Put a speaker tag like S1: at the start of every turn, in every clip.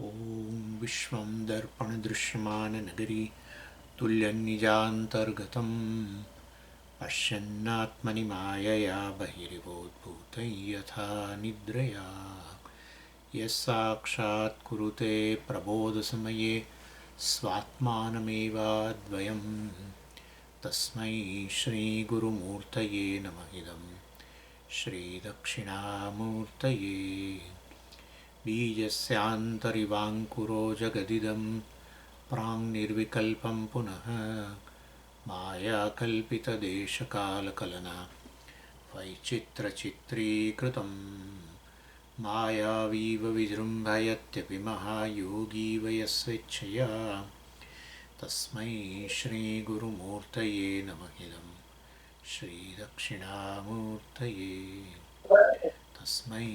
S1: ॐ विश्वं दर्पणदृश्यमाननगरी तुल्यन्निजान्तर्गतं पश्यन्नात्मनि मायया बहिरिवोद्भूतं यथा निद्रया यस्साक्षात् कुरुते प्रबोधसमये स्वात्मानमेवाद्वयं तस्मै श्रीगुरुमूर्तये नमः इदं श्रीदक्षिणामूर्तये बीजस्यान्तरिवाङ्कुरो जगदिदं प्राङ्निर्विकल्पं पुनः मायाकल्पितदेशकालकलना वैचित्रचित्रीकृतं मायावीव विजृम्भयत्यपि महायोगी वयस्वेच्छया तस्मै श्रीगुरुमूर्तये नमः इदं श्रीदक्षिणामूर्तये तस्मै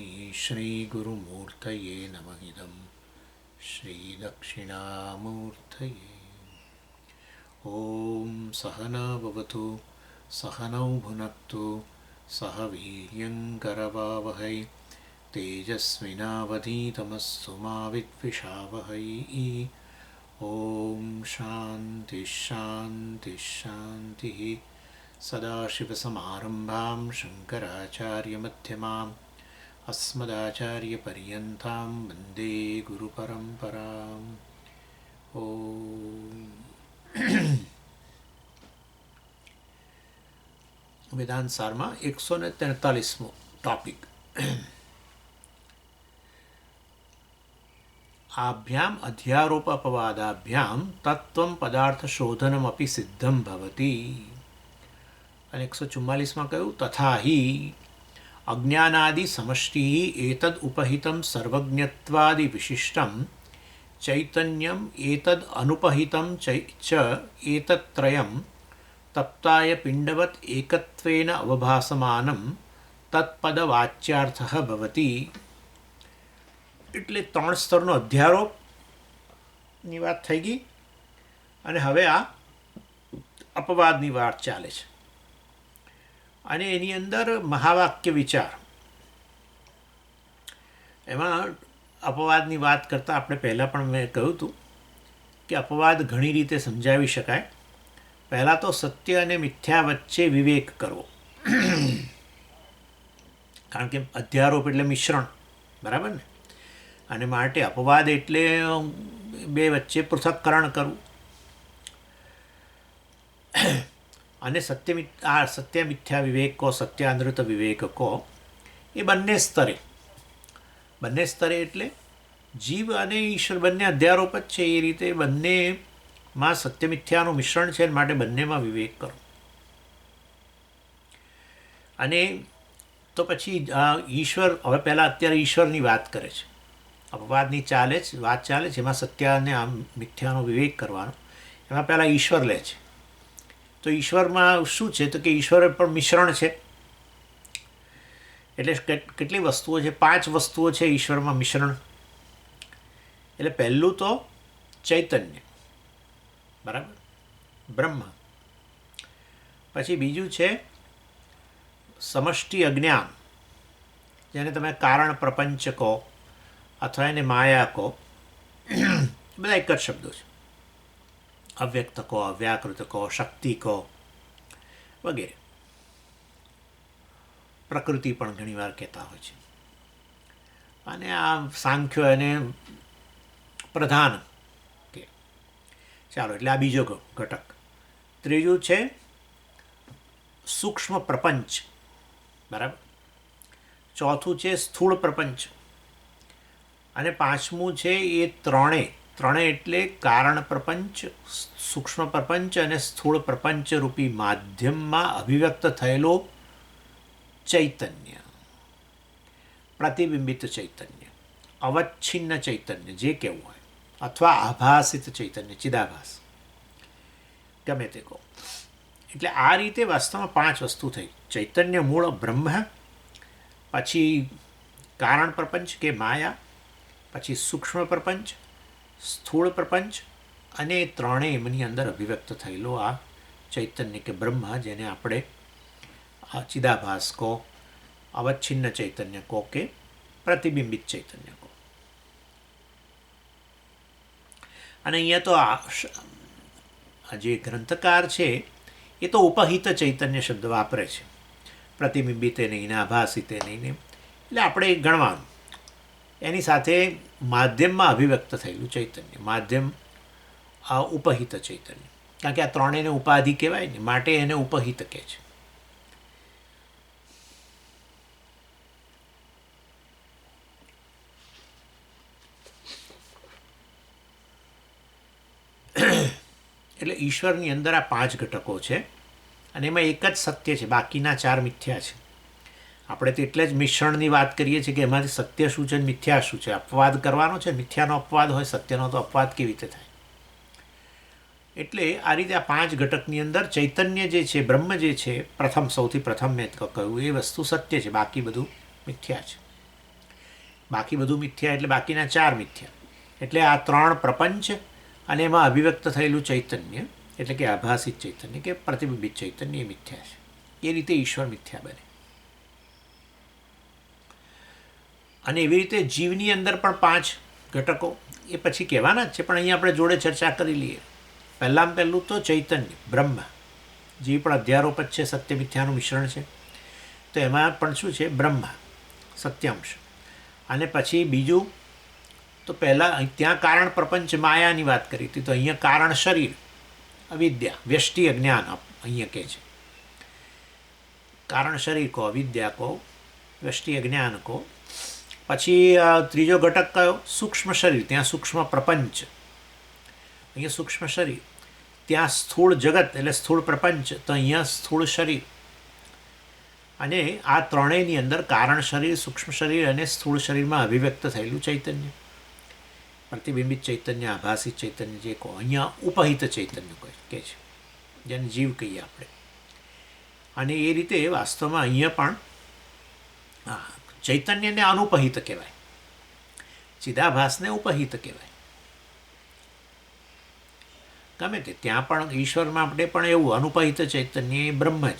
S1: श्रीगुरुमूर्तये नमः इदं श्रीदक्षिणामूर्तये। ॐ सहना भवतु सहनौ भुनक्तु सह वीर्यङ्करवावहै तेजस्विनावधीतमस्तु मा विद्विषावहै। ॐ शान्तिः शान्तिः शान्तिः। सदाशिवसमारम्भां शङ्कराचार्यमध्यमाम् अस्मदाचार्यपर्यन्तां वन्दे गुरुपरम्पराम्। वेदांत सारमा 143मो टॉपिक। आभ्याम् अध्यारोप अपवादाभ्यां तत्त्वं पदार्थशोधनमपि सिद्धं भवति। અને 144માં કહ્યું તથા હિ અજ્ઞાનાદિ સમષ્ટિ એતદ ઉપહિતમ સર્વજ્ઞત્વાદિ વિશિષ્ટમ ચૈતન્યમ એતદ અનુપહિતમ ચ એતત્રયમ તપ્તાય પિંડવત એકત્વેન અવભાસમાનમ તત્પદ વાચ્યાર્થઃ ભવતિ. એટલે 3 સ્તરનો અધ્યારોપની વાત થઈ ગઈ અને હવે આ અપવાદની વાત ચાલે છે. અને એની અંદર મહાવાક્ય વિચાર, એમાં અપવાદની વાત કરતાં આપણે પહેલાં પણ મેં કહ્યું હતું કે અપવાદ ઘણી રીતે સમજાવી શકાય. પહેલાં તો સત્ય અને મિથ્યા વચ્ચે વિવેક કરવો, કારણ કે અધ્યારોપ એટલે મિશ્રણ, બરાબર ને? અને માટે અપવાદ એટલે બે વચ્ચે પૃથક્કરણ કરવું. અને સત્ય મિથ્યા વિવેક કહો, સત્યાનૃત વિવેક કહો, એ બંને સ્તરે એટલે જીવ અને ઈશ્વર બંને અધ્યારોપ જ છે. એ રીતે બંનેમાં સત્ય મિથ્યાનું મિશ્રણ છે, માટે બંનેમાં વિવેક કરો. અને તો પછી ઈશ્વર, હવે પહેલાં અત્યારે ઈશ્વરની વાત કરે છે. અપવાદની વાત ચાલે છે, એમાં સત્ય અને મિથ્યાનો વિવેક કરવાનો. એમાં પહેલાં ઈશ્વર લે છે. તો ઈશ્વરમાં શું છે? તો કે ઈશ્વર પણ મિશ્રણ છે. એટલે કેટલી વસ્તુઓ છે? 5 વસ્તુઓ છે ઈશ્વરમાં મિશ્રણ. એટલે પહેલું તો ચૈતન્ય, બરાબર, બ્રહ્મ. પછી બીજું છે સમષ્ટિ અજ્ઞાન, જેને તમે કારણ પ્રપંચ કહો અથવા એને માયા કહો, બધા એક જ શબ્દો છે. અવ્યક્ત કહો, અવ્યાકૃત કહો, શક્તિ કહો વગેરે. પ્રકૃતિ પણ ઘણીવાર કહેતા હોય છે. અને આ સાંખ્ય અને પ્રધાન કે ચાલો, એટલે આ બીજો ઘટક. ત્રીજું છે સૂક્ષ્મ પ્રપંચ, બરાબર. ચોથું છે સ્થૂળ પ્રપંચ. અને પાંચમું છે એ ત્રણેય એટલે કારણ પ્રપંચ, સૂક્ષ્મ પ્રપંચ અને સ્થૂળ પ્રપંચ રૂપી માધ્યમમાં અભિવ્યક્ત થયેલો ચૈતન્ય, પ્રતિબિંબિત ચૈતન્ય, અવચ્છિન્ન ચૈતન્ય જે કહેવું હોય, અથવા આભાસિત ચૈતન્ય, ચિદાભાસ, ગમે તે કહો. એટલે આ રીતે વાસ્તવમાં 5 વસ્તુ થઈ. ચૈતન્ય મૂળ બ્રહ્મ, પછી કારણ પ્રપંચ કે માયા, પછી સૂક્ષ્મ પ્રપંચ, સ્થૂળ પ્રપંચ, અને ત્રણેય એમની અંદર અભિવ્યક્ત થયેલો આ ચૈતન્ય કે બ્રહ્મ, જેને આપણે ચિદાભાસ કહો, અવચ્છિન્ન ચૈતન્ય કહો કે પ્રતિબિંબિત ચૈતન્ય કહો. અને અહીંયા તો આ જે ગ્રંથકાર છે એ તો ઉપહિત ચૈતન્ય શબ્દ વાપરે છે, પ્રતિબિંબિતે નહીં ને આભાસિતે નહીં ને, એટલે આપણે ગણવાનું. એની સાથે માધ્યમમાં અભિવ્યક્ત થયેલું ચૈતન્ય, માધ્યમ ઉપહિત ચૈતન્ય, કારણ કે આ ત્રણેયને ઉપાધિ કહેવાય ને, માટે એને ઉપહિત કહે છે. એટલે ઈશ્વરની અંદર આ 5 ઘટકો છે અને એમાં એક જ સત્ય છે, બાકીના 4 મિથ્યા છે. આપણે તો એટલે જ મિશ્રણની વાત કરીએ છીએ કે એમાંથી સત્ય શું છે, મિથ્યા શું છે. અપવાદ કરવાનો છે, મિથ્યાનો અપવાદ હોય, સત્યનો તો અપવાદ કેવી રીતે થાય? એટલે આ રીતે આ 5 ઘટકની અંદર ચૈતન્ય જે છે, બ્રહ્મ જે છે, સૌથી પ્રથમ મેં કહ્યું એ વસ્તુ સત્ય છે, બાકી બધું મિથ્યા છે. બાકી બધું મિથ્યા એટલે બાકીના 4 મિથ્યા. એટલે આ 3 પ્રપંચ અને એમાં અભિવ્યક્ત થયેલું ચૈતન્ય એટલે કે આભાસિત ચૈતન્ય કે પ્રતિબિંબિત ચૈતન્ય એ મિથ્યા છે. એ રીતે ઈશ્વર મિથ્યા બને. અને એવી રીતે જીવની અંદર પણ 5 ઘટકો એ પછી કહેવાના જ છે, પણ અહીંયા આપણે જોડે ચર્ચા કરી લઈએ. પહેલું તો ચૈતન્ય બ્રહ્મ, જીવ પણ અધ્યારોપ જ છે, સત્ય મિથ્યાનું મિશ્રણ છે. તો એમાં પણ શું છે? બ્રહ્મ, સત્યાંશ. અને પછી બીજું તો પહેલાં ત્યાં કારણ પ્રપંચ માયાની વાત કરી હતી, તો અહીંયા કારણ શરીર, અવિદ્યા, વ્યષ્ટિ અજ્ઞાન અહીંયા કહે છે. કારણ શરીર કહો, અવિદ્યા કહો, વ્યષ્ટિ અજ્ઞાન કહો. પછી ત્રીજો ઘટક કયો? સૂક્ષ્મ શરીર, ત્યાં સૂક્ષ્મ પ્રપંચ, અહીંયા સૂક્ષ્મ શરીર. ત્યાં સ્થૂળ જગત એટલે સ્થૂળ પ્રપંચ, તો અહીંયા સ્થૂળ શરીર. અને આ ત્રણેયની અંદર કારણ શરીર, સૂક્ષ્મ શરીર અને સ્થૂળ શરીરમાં અભિવ્યક્ત થયેલું ચૈતન્ય, પ્રતિબિંબિત ચૈતન્ય, આભાસિત ચૈતન્ય જે કહો, અહીંયા ઉપહિત ચૈતન્ય કહે છે, જેને જીવ કહીએ આપણે. અને એ રીતે વાસ્તવમાં અહીંયા પણ ચૈતન્યને અનુપહિત કહેવાય, ચિદાભાસને ઉપહિત કહેવાય. ગમે તે ત્યાં પણ ઈશ્વરમાં આપણે પણ એવું અનુપહિત ચૈતન્ય એ બ્રહ્મ જ,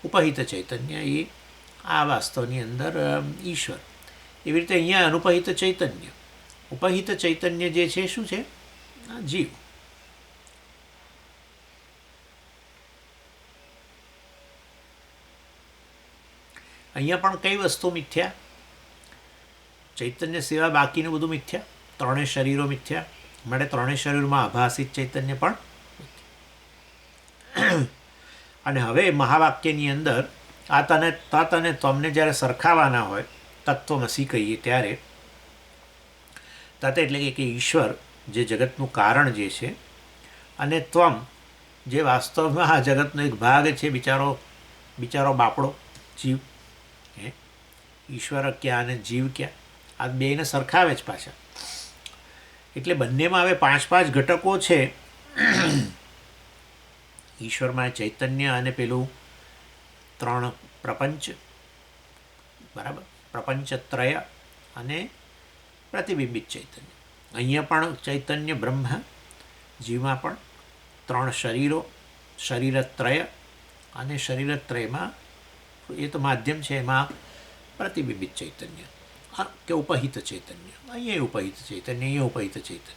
S1: ઉપહિત ચૈતન્ય એ આ વાસ્તવની અંદર ઈશ્વર. એવી રીતે અહીંયા અનુપહિત ચૈતન્ય, ઉપહિત ચૈતન્ય જે છે શું છે? જીવ. અહીંયા પણ કઈ વસ્તુ મિથ્યા? ચૈતન્ય સિવાય બાકીનું બધું મિથ્યા, ત્રણેય શરીરો મિથ્યા. માટે ત્રણેય શરીરમાં આભાસિત ચૈતન્ય પણ. અને હવે મહાવાક્યની અંદર આ તને તત અને તમને જ્યારે સરખાવાના હોય, તત્વમસી કહીએ ત્યારે, તત એટલે કે ઈશ્વર જે જગતનું કારણ જે છે, અને ત્વમ જે વાસ્તવમાં આ જગતનો એક ભાગ છે, બિચારો બાપડો જીવ. ઈશ્વર ક્યાં અને જીવ ક્યાં? આ બેને સરખાવે જ પાછા. એટલે બંનેમાં હવે 5 ઘટકો છે. ઈશ્વરમાં ચૈતન્ય અને પેલું 3 પ્રપંચ, બરાબર, પ્રપંચત્રય અને પ્રતિબિંબિત ચૈતન્ય. અહીંયા પણ ચૈતન્ય બ્રહ્મ, જીવમાં પણ 3 શરીરો, શરીરત્રય, અને શરીરત્રયમાં એ તો માધ્યમ છે, એમાં પ્રતિબિંબિત ચૈતન્ય કે ઉપહિત ચૈતન્ય. અહીંયા ઉપહિત ચૈતન્ય, અહીંયા ઉપહિત ચૈતન્ય.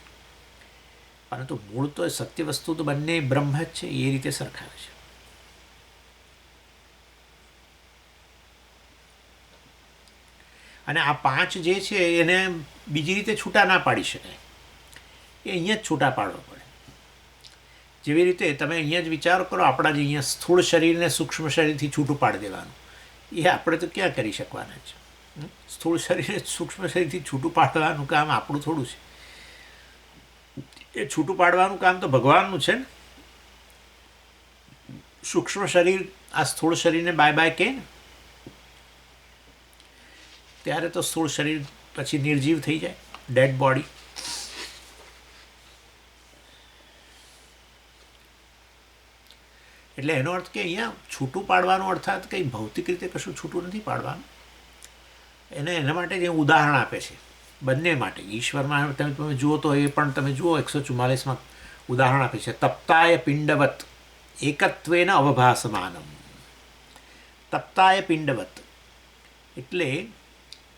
S1: પરંતુ મૂળ તો સત્ય વસ્તુ તો બંને બ્રહ્મ જ છે, એ રીતે સરખાવે છે. અને આ 5 જે છે એને બીજી રીતે છૂટા ના પાડી શકાય, એ અહીંયા જ છૂટા પાડવા પડે. જેવી રીતે તમે અહીંયા જ વિચાર કરો, આપણા જે અહીંયા સ્થૂળ શરીરને સૂક્ષ્મ શરીરથી છૂટું પાડી દેવાનું, એ આપણે તો ક્યાં કરી શકવાના છે? સ્થૂળ શરીરને સૂક્ષ્મ શરીરથી છૂટું પાડવાનું કામ આપણું થોડું છે. એ છૂટું પાડવાનું કામ તો ભગવાનનું છે ને. સૂક્ષ્મ શરીર આ સ્થૂળ શરીરને બાય બાય કહે ને, ત્યારે તો સ્થૂળ શરીર પછી નિર્જીવ થઈ જાય, ડેડ બોડી. એટલે એનો અર્થ કે અહીંયા છૂટું પાડવાનો અર્થાત કંઈ ભૌતિક રીતે કશું છૂટું નથી પાડવાનું. એના માટે જે ઉદાહરણ આપે છે બંને માટે. ઈશ્વરમાં તમે જુઓ તો એ પણ તમે જુઓ 144માં ઉદાહરણ આપે છે, તપ્તાય પિંડવત એકત્વેન અવભાસમાનમ. તપ્તાય પિંડવત એટલે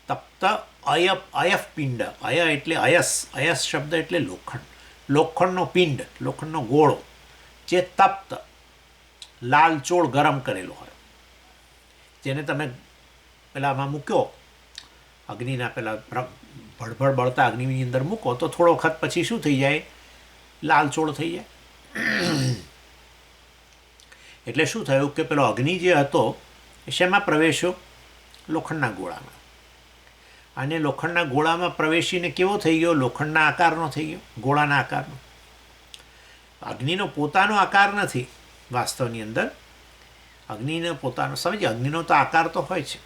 S1: તપ્ત અયફ પિંડ, અય એટલે અયસ, અયસ શબ્દ એટલે લોખંડ, લોખંડનો પિંડ, લોખંડનો ગોળો જે તપ્ત લાલચોળ ગરમ કરેલો હોય, જેને તમે પેલામાં મૂક્યો અગ્નિના પેલા ભડભડ બળતા અગ્નિની અંદર મૂકો તો થોડો વખત પછી શું થઈ જાય, લાલચોળ થઈ જાય. એટલે શું થયું કે પેલો અગ્નિ જે હતો એ શેમાં પ્રવેશ્યો, લોખંડના ગોળામાં. અને લોખંડના ગોળામાં પ્રવેશીને કેવો થઈ ગયો, લોખંડના આકારનો થઈ ગયો, ગોળાના આકારનો. અગ્નિનો પોતાનો આકાર નથી વાસ્તવની અંદર, અગ્નિનો પોતાનો સમજ, અગ્નિનો તો આકાર તો હોય છે,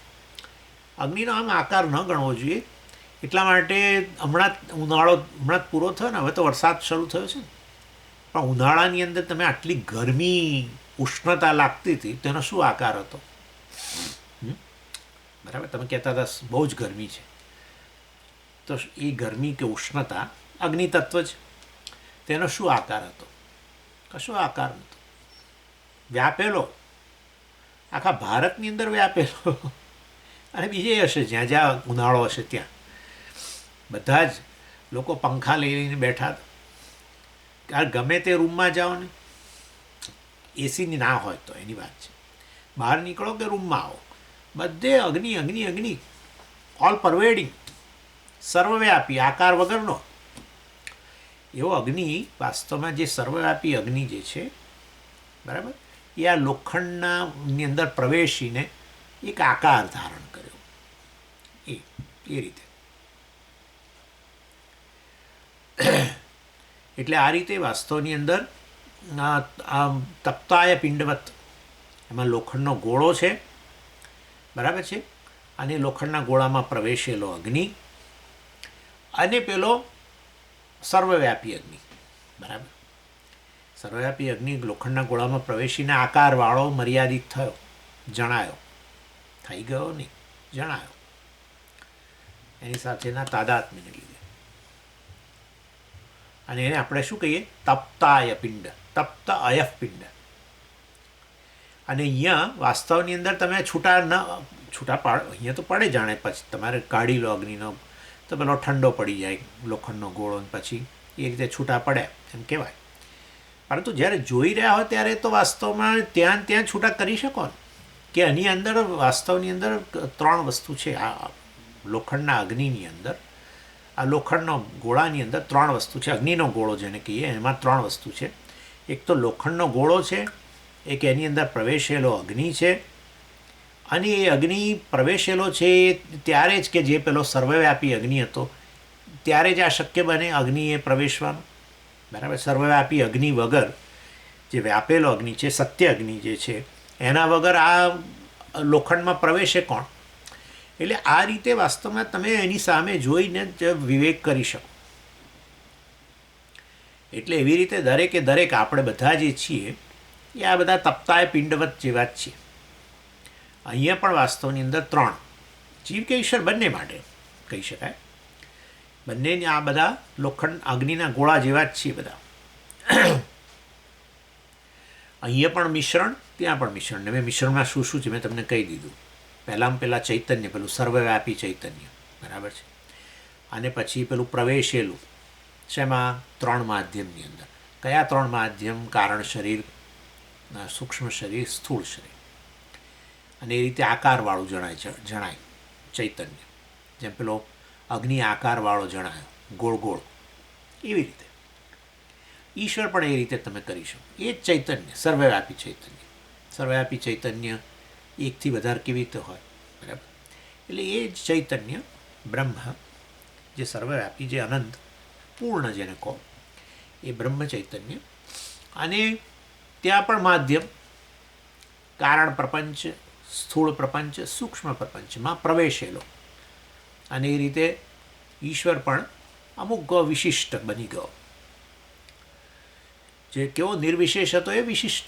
S1: અગ્નિનો આમ આકાર ન ગણવો જોઈએ. એટલા માટે ઉનાળો હમણાં જ પૂરો થયો ને, હવે તો વરસાદ શરૂ થયો છે ને, પણ ઉનાળાની અંદર તમે આટલી ગરમી ઉષ્ણતા લાગતી હતી, તેનો શું આકાર હતો, બરાબર? તમે કહેતા હતા બહુ જ ગરમી છે, તો એ ગરમી કે ઉષ્ણતા અગ્નિ તત્વ છે, તેનો શું આકાર હતો, કશો આકાર નહોતો, વ્યાપેલો આખા ભારતની અંદર વ્યાપેલો. અને બીજે હશે જ્યાં જ્યાં ઉનાળો હશે ત્યાં બધા જ લોકો પંખા લઈને બેઠા હતા. ગમે તે રૂમમાં જાઓ ને, એસીની ના હોય તો એની વાત છે, બહાર નીકળો કે રૂમમાં આવો, બધે અગ્નિ અગ્નિ અગ્નિ, ઓલ પરવેડિંગ, સર્વવ્યાપી, આકાર વગરનો એવો અગ્નિ. વાસ્તવમાં જે સર્વવ્યાપી અગ્નિ જે છે, બરાબર, એ આ લોખંડની અંદર પ્રવેશીને એક આકાર ધારણ કર્યો, એ રીતે. એટલે આ રીતે વાસ્તવની અંદર તપ્તાય પિંડવત, એમાં લોખંડનો ગોળો છે, બરાબર છે, અને લોખંડના ગોળામાં પ્રવેશેલો અગ્નિ અને પેલો સર્વવ્યાપી અગ્નિ, બરાબર. સર્વવ્યાપી અગ્નિ લોખંડના ગોળામાં પ્રવેશીને આકારવાળો મર્યાદિત થયો, જણાયો, થઈ ગયો નહીં, જણાયો, એની સાથેના તાદાત્મ્યને લીધે. અને એને આપણે શું કહીએ, તપ્તાય પિંડ, તપ્ત અયફ પિંડ. અને અહીંયા વાસ્તવની અંદર તમે છૂટા અહીંયા તો પડે, જાણે પછી તમારે કાઢી લો અગ્નિનો તો પેલો ઠંડો પડી જાય લોખંડનો ગોળો, પછી એ રીતે છૂટા પડે એમ કહેવાય. પરંતુ જ્યારે જોઈ રહ્યા હોય ત્યારે તો વાસ્તવમાં ત્યાં છૂટા કરી શકો ને, કે એની અંદર વાસ્તવની અંદર 3 વસ્તુ છે. આ લોખંડના અગ્નિની અંદર, આ લોખંડનો ગોળાની અંદર 3 વસ્તુ છે. અગ્નિનો ગોળો જેને કહીએ એમાં 3 વસ્તુ છે. એક તો લોખંડનો ગોળો છે, એક એની અંદર પ્રવેશેલો અગ્નિ છે, અને એ અગ્નિ પ્રવેશેલો છે ત્યારે જ કે જે પેલો સર્વવ્યાપી અગ્નિ હતો ત્યારે જ આ શક્ય બને અગ્નિએ પ્રવેશવાનો, બરાબર. સર્વવ્યાપી અગ્નિ વગર જે વ્યાપેલો અગ્નિ છે, સત્ય અગ્નિ જે છે, એના વગર આ લોખંડમાં પ્રવેશે કોણ? એટલે આ રીતે વાસ્તવમાં તમે એની સામે જોઈને જ વિવેક કરી શકો. એટલે એવી રીતે દરેકે દરેક આપણે બધા જે છીએ એ આ બધા તપ્તાય પિંડવત જેવા જ છીએ. અહીંયા પણ વાસ્તવની અંદર 3 જીવ કે ઈશ્વર બંને માટે કહી શકાય, બંનેને આ બધા લોખંડ અગ્નિના ગોળા જેવા જ છીએ બધા. અહીંયા પણ મિશ્રણ, ત્યાં પણ મિશ્રણ. મેં મિશ્રણમાં શું શું છે મેં તમને કહી દીધું. પહેલાં ચૈતન્ય, પેલું સર્વવ્યાપી ચૈતન્ય, બરાબર છે. અને પછી પેલું પ્રવેશેલું શેમાં, 3 માધ્યમની અંદર. કયા 3 માધ્યમ? કારણ શરીર, સૂક્ષ્મ શરીર, સ્થૂળ શરીર. અને એ રીતે આકારવાળું જણાય ચૈતન્ય, જેમ પેલો અગ્નિ આકારવાળો જણાયો, ગોળ ગોળ. એવી રીતે ઈશ્વર પણ એ રીતે તમે કરી શકો. એ જ ચૈતન્ય, સર્વવ્યાપી ચૈતન્ય. સર્વવ્યાપી ચૈતન્ય એકથી વધારે કેવી રીતે હોય, બરાબર. એટલે એ જ ચૈતન્ય બ્રહ્મ, જે સર્વવ્યાપી, જે અનંત પૂર્ણ જેને કહો, એ બ્રહ્મ ચૈતન્ય. અને ત્યાં પણ માધ્યમ, કારણ પ્રપંચ, સ્થૂળ પ્રપંચ, સૂક્ષ્મ પ્રપંચમાં પ્રવેશેલો. અને એ રીતે ઈશ્વર પણ અમુક વિશિષ્ટ બની ગયો. જે કેવો નિર્વિશેષ હતો એ વિશિષ્ટ.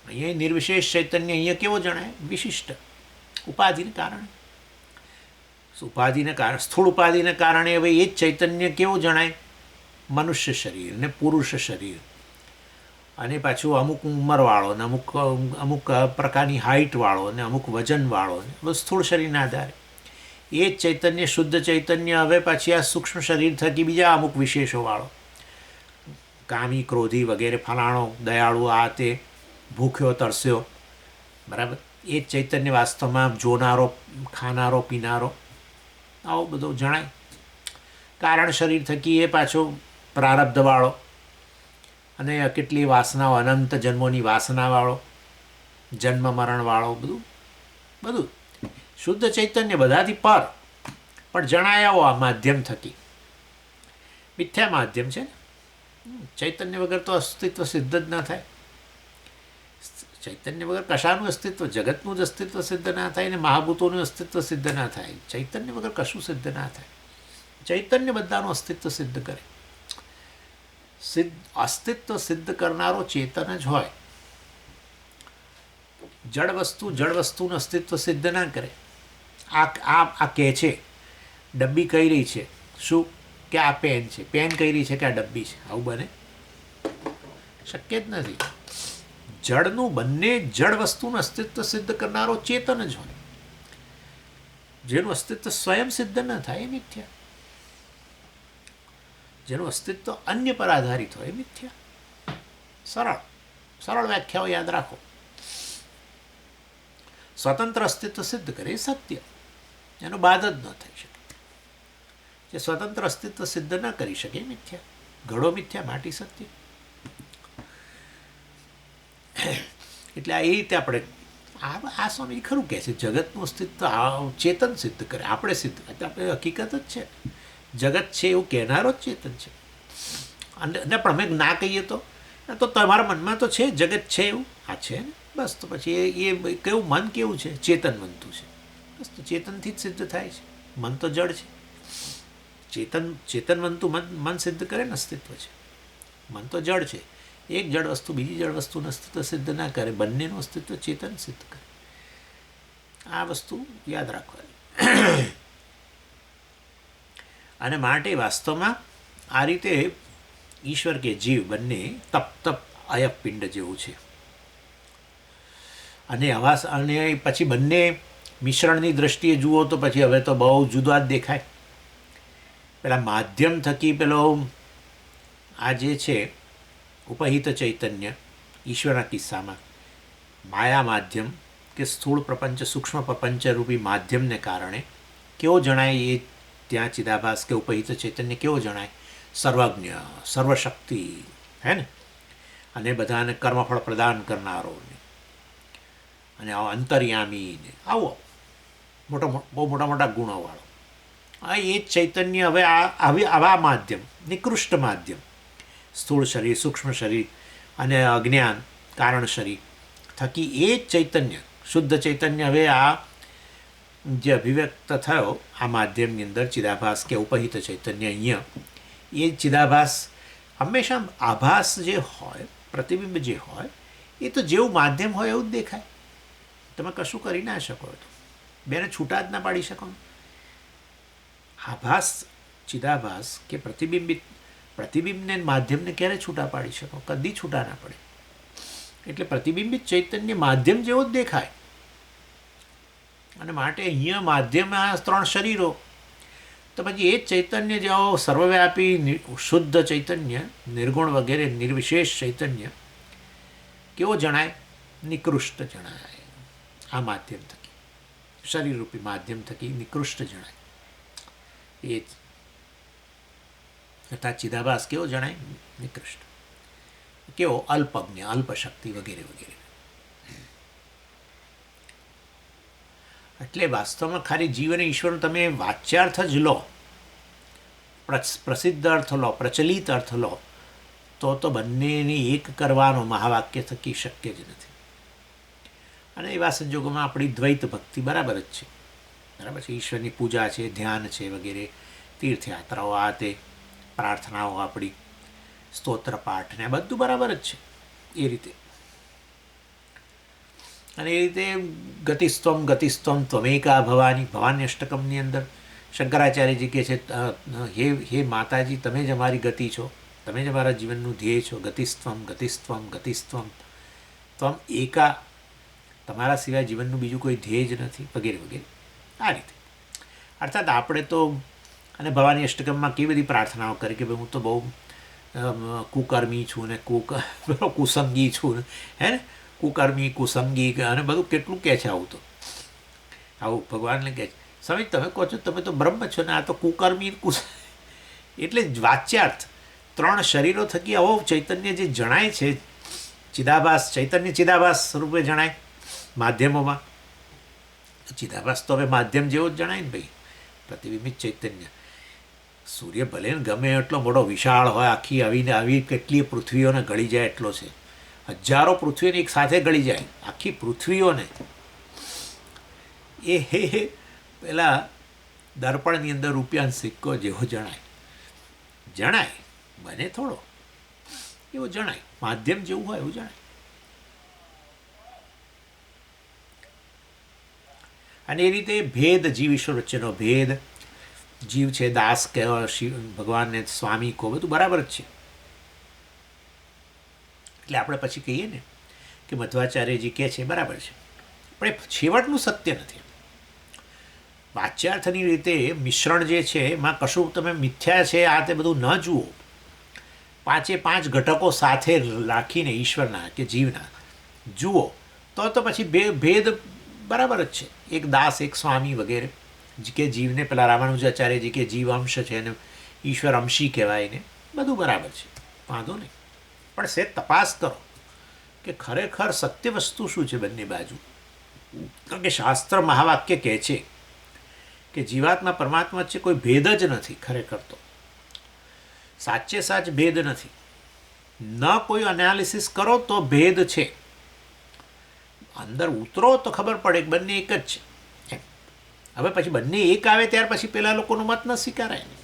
S1: અહીંયા નિર્વિશેષ ચૈતન્ય અહીંયા કેવો જણાય? વિશિષ્ટ. ઉપાધિને કારણે, સ્થૂળ ઉપાધિને કારણે હવે એ જ ચૈતન્ય કેવું જણાય? મનુષ્ય શરીર ને પુરુષ શરીર, અને પાછું અમુક ઉંમરવાળો ને અમુક પ્રકારની હાઇટવાળો ને અમુક વજનવાળો ને સ્થૂળ શરીરના આધારે એ જ ચૈતન્ય, શુદ્ધ ચૈતન્ય હવે પછી આ સૂક્ષ્મ શરીર થકી બીજા અમુક વિશેષોવાળો. કામી, ક્રોધી વગેરે, ફલાણો, દયાળુ, આ તે, ભૂખ્યો, તરસ્યો, બરાબર, એ જ ચૈતન્ય વાસ્તવમાં જોનારો, ખાનારો, પીનારો, આવો બધો જણાય. કારણ શરીર થકી એ પાછો પ્રારબ્ધવાળો અને કેટલી વાસનાઓ, અનંત જન્મોની વાસનાવાળો, જન્મ મરણવાળો, બધું બધું શુદ્ધ ચૈતન્ય બધાથી પર, પણ જણાય આવો આ માધ્યમ થકી. મિથ્યા માધ્યમ છે ને, ચૈતન્ય વગર તો અસ્તિત્વ સિદ્ધ જ ના થાય. ચૈતન્ય વગર કશાનું અસ્તિત્વ, જગતનું જ અસ્તિત્વ સિદ્ધ ના થાય ને મહાભૂતોનું અસ્તિત્વ સિદ્ધ ના થાય. ચૈતન્ય વગર કશું સિદ્ધ ના થાય. ચૈતન્ય બધાનું અસ્તિત્વ સિદ્ધ કરે. અસ્તિત્વ સિદ્ધ કરનારો ચેતન જ હોય. જળ વસ્તુનું અસ્તિત્વ સિદ્ધ ના કરે. આ કહે છે ડબ્બી કહી રહી છે શું કે આ પેન છે, પેન કહી રહી છે કે આ ડબ્બી છે. આવું બને? શક્ય જ નથી. જળનું બંને જળ વસ્તુનું અસ્તિત્વ સિદ્ધ કરનારો ચેતન જ હોય. જેનું અસ્તિત્વ સ્વયં સિદ્ધ ન થાય એ મિથ્યા. જેનું અસ્તિત્વ અન્ય પર આધારિત હોય એ મિથ્યા. સરળ વ્યાખ્યાઓ યાદ રાખો. સ્વતંત્ર અસ્તિત્વ સિદ્ધ કરે એ સત્ય, એનો બાદ જ ન થઈ શકે. જે સ્વતંત્ર અસ્તિત્વ સિદ્ધ ન કરી શકે એ મિથ્યા. ઘડો મિથ્યા, માટી સત્ય. એટલે એ રીતે આપણે આ સ્વામી ખરું કહે છે જગતનું અસ્તિત્વ ચેતન સિદ્ધ કરે, આપણે સિદ્ધ કરે. આપણે હકીકત જ છે, જગત છે એવું કહેનારો જ ચેતન છે. અને પણ અમે ના કહીએ તો તમારા મનમાં તો છે જગત છે એવું, આ છે ને, બસ. તો પછી એ કેવું મન કેવું છે? ચેતન બનતું છે. બસ, તો ચેતનથી જ સિદ્ધ થાય છે. મન તો જડ છે. ચેતન બનતું મન સિદ્ધ કરે ને અસ્તિત્વ છે. મન તો જડ છે. એક જડ વસ્તુ બીજી જડ વસ્તુનું અસ્તિત્વ સિદ્ધ ના કરે, બંનેનું અસ્તિત્વ ચેતન સિદ્ધ કરે. આ વસ્તુ યાદ રાખવાની. અને માટે વાસ્તવમાં આ રીતે ઈશ્વર કે જીવ બંને તપ અયપ પિંડ જેવું છે. અને પછી બંને મિશ્રણની દ્રષ્ટિએ જુઓ તો પછી હવે તો બહુ જુદા જ દેખાય. પેલા માધ્યમ થકી પેલો આ જે છે ઉપહિત ચૈતન્ય, ઈશ્વરના કિસ્સામાં માયા માધ્યમ કે સ્થૂળ પ્રપંચ, સૂક્ષ્મ પ્રપંચ રૂપી માધ્યમને કારણે કેવો જણાય એ ત્યાં ચિદાભાસ કે ઉપહિત ચૈતન્ય કેવો જણાય? સર્વજ્ઞ, સર્વશક્તિ, હે ને, અને બધાને કર્મફળ પ્રદાન કરનારો, અને આવો અંતર્યામી ને આવો બહુ મોટા ગુણોવાળો. આ એ જ ચૈતન્ય હવે આવા માધ્યમ, નિકૃષ્ટ માધ્યમ, સ્થૂળ શરીર, સૂક્ષ્મ શરીર અને અજ્ઞાન કારણ શરીર થકી એ જ ચૈતન્ય, શુદ્ધ ચૈતન્ય હવે આ જે અભિવ્યક્ત થયો આ માધ્યમની અંદર ચિદાભાસ કે ઉપહિત ચૈતન્ય, અહીંયા એ ચિદાભાસ હંમેશા આભાસ જે હોય, પ્રતિબિંબ જે હોય એ તો જેવું માધ્યમ હોય એવું જ દેખાય. તમે કશું કરી ના શકો, તો બેને છૂટા જ ના પાડી શકો. આભાસ, ચિદાભાસ કે પ્રતિબિંબને માધ્યમને ક્યારે છૂટા પાડી શકો? કદી છૂટા ના પડે. એટલે પ્રતિબિંબિત ચૈતન્ય માધ્યમ જેવો જ દેખાય. અને માટે અહીંયા માધ્યમમાં 3 શરીરો, તો પછી એ જ ચૈતન્ય જેવો સર્વવ્યાપી શુદ્ધ ચૈતન્ય, નિર્ગુણ વગેરે નિર્વિશેષ ચૈતન્ય કેવો જણાય? નિકૃષ્ટ જણાય. આ માધ્યમ થકી, શરીરરૂપી માધ્યમ થકી નિકૃષ્ટ જણાય. એ જ તથા ચિદાભાસ કેવો જણાય? નિકૃષ્ટ. કેવો? અલ્પજ્ઞ, અલ્પશક્તિ વગેરે વગેરે. એટલે વાસ્તવમાં ખાલી જીવ અને ઈશ્વરનો તમે વાચ્યાર્થ જ લો, પ્રસિદ્ધ અર્થ લો, પ્રચલિત અર્થ લો, તો બંનેને એક કરવાનો મહાવાક્ય થકી શક્ય જ નથી. અને એવા સંજોગોમાં આપણી દ્વૈત ભક્તિ બરાબર જ છે. બરાબર છે. ઈશ્વરની પૂજા છે, ધ્યાન છે વગેરે, તીર્થયાત્રાઓ, આ તે પ્રાર્થનાઓ, આપણી સ્તોત્ર પાઠ ને આ બધું બરાબર જ છે એ રીતે. અને એ રીતે ગતિસ્ત્વમ ત્વમેકા ભવાની, ભવાની અષ્ટકમની અંદર શંકરાચાર્યજી કહે છે હે માતાજી, તમે જ અમારી ગતિ છો, તમે જ અમારા જીવનનું ધ્યેય છો. ગતિસ્ત્વમ ત્વમ એકા, તમારા સિવાય જીવનનું બીજું કોઈ ધ્યેય જ નથી વગેરે વગેરે. આ રીતે અર્થાત આપણે તો, અને ભવાની અષ્ટકમમાં કેવી બધી પ્રાર્થનાઓ કરી કે ભાઈ હું તો બહુ કુકર્મી છું ને પેલો કુસંગી છું ને, હે ને, કુકર્મી કુસંગી અને બધું કેટલું કહે છે આવું. તો આવું ભગવાનને કહે છે, સ્વામી તમે કહો છો તમે તો બ્રહ્મ છો ને, આ તો કુકર્મી એટલે વાચ્યાર્થ 3 શરીરો થકી આવો ચૈતન્ય જે જણાય છે, ચિદાભાસ ચૈતન્ય ચિદાભાસ સ્વરૂપે જણાય માધ્યમોમાં. ચિદાભાસ તો હવે માધ્યમ જેવો જ જણાય ને ભાઈ, પ્રતિબિંબિત ચૈતન્ય. સૂર્ય ભલે ને ગમે એટલો મોટો વિશાળ હોય, આખી આવી કેટલી પૃથ્વીઓને ગળી જાય એટલો છે, 1000 પૃથ્વીઓને એક સાથે ગળી જાય, આખી પૃથ્વીઓને. એ પેલા દર્પણની અંદર રૂપિયાનો સિક્કો જેવો જણાય બને થોડો એવો જણાય, માધ્યમ જેવું હોય એવું જણાય. અને એ રીતે ભેદ જીવ ઈશ્વર વચ્ચેનો ભેદ, જીવ છે દાસ કહેવા, શિવ ભગવાનને સ્વામી કહો, બધું બરાબર જ છે. એટલે આપણે પછી કહીએ ને કે મધ્વાચાર્યજી કહે છે બરાબર છે, પણ એ છેવટનું સત્ય નથી. વાચ્યાર્થની રીતે મિશ્રણ જે છે એમાં કશું તમે મિથ્યા છે આ તે બધું ન જુઓ. 5 ઘટકો સાથે રાખીને ઈશ્વરના કે જીવના જુઓ તો પછી ભેદ બરાબર જ છે. એક દાસ એક સ્વામી વગેરે કે જીવને પેલા રામાનુજાચાર્યજી કે જીવ અંશ છે ને ઈશ્વર અંશી કહેવાય ને, બધું બરાબર છે, વાંધો નહીં. પણ સે તપાસ કરો કે ખરેખર સત્ય વસ્તુ શું છે બંને બાજુ. કારણ કે શાસ્ત્ર મહાવાક્ય કહે છે કે જીવાત્મા પરમાત્મા છે, કોઈ ભેદ જ નથી. ખરેખર તો સાચે સાચ ભેદ નથી. ન કોઈ એનાલિસિસ કરો તો ભેદ છે, અંદર ઉતરો તો ખબર પડે કે બંને એક જ છે. હવે પછી બંને એક આવે ત્યાર પછી પેલા લોકોનો મત ન સ્વીકારાય ને,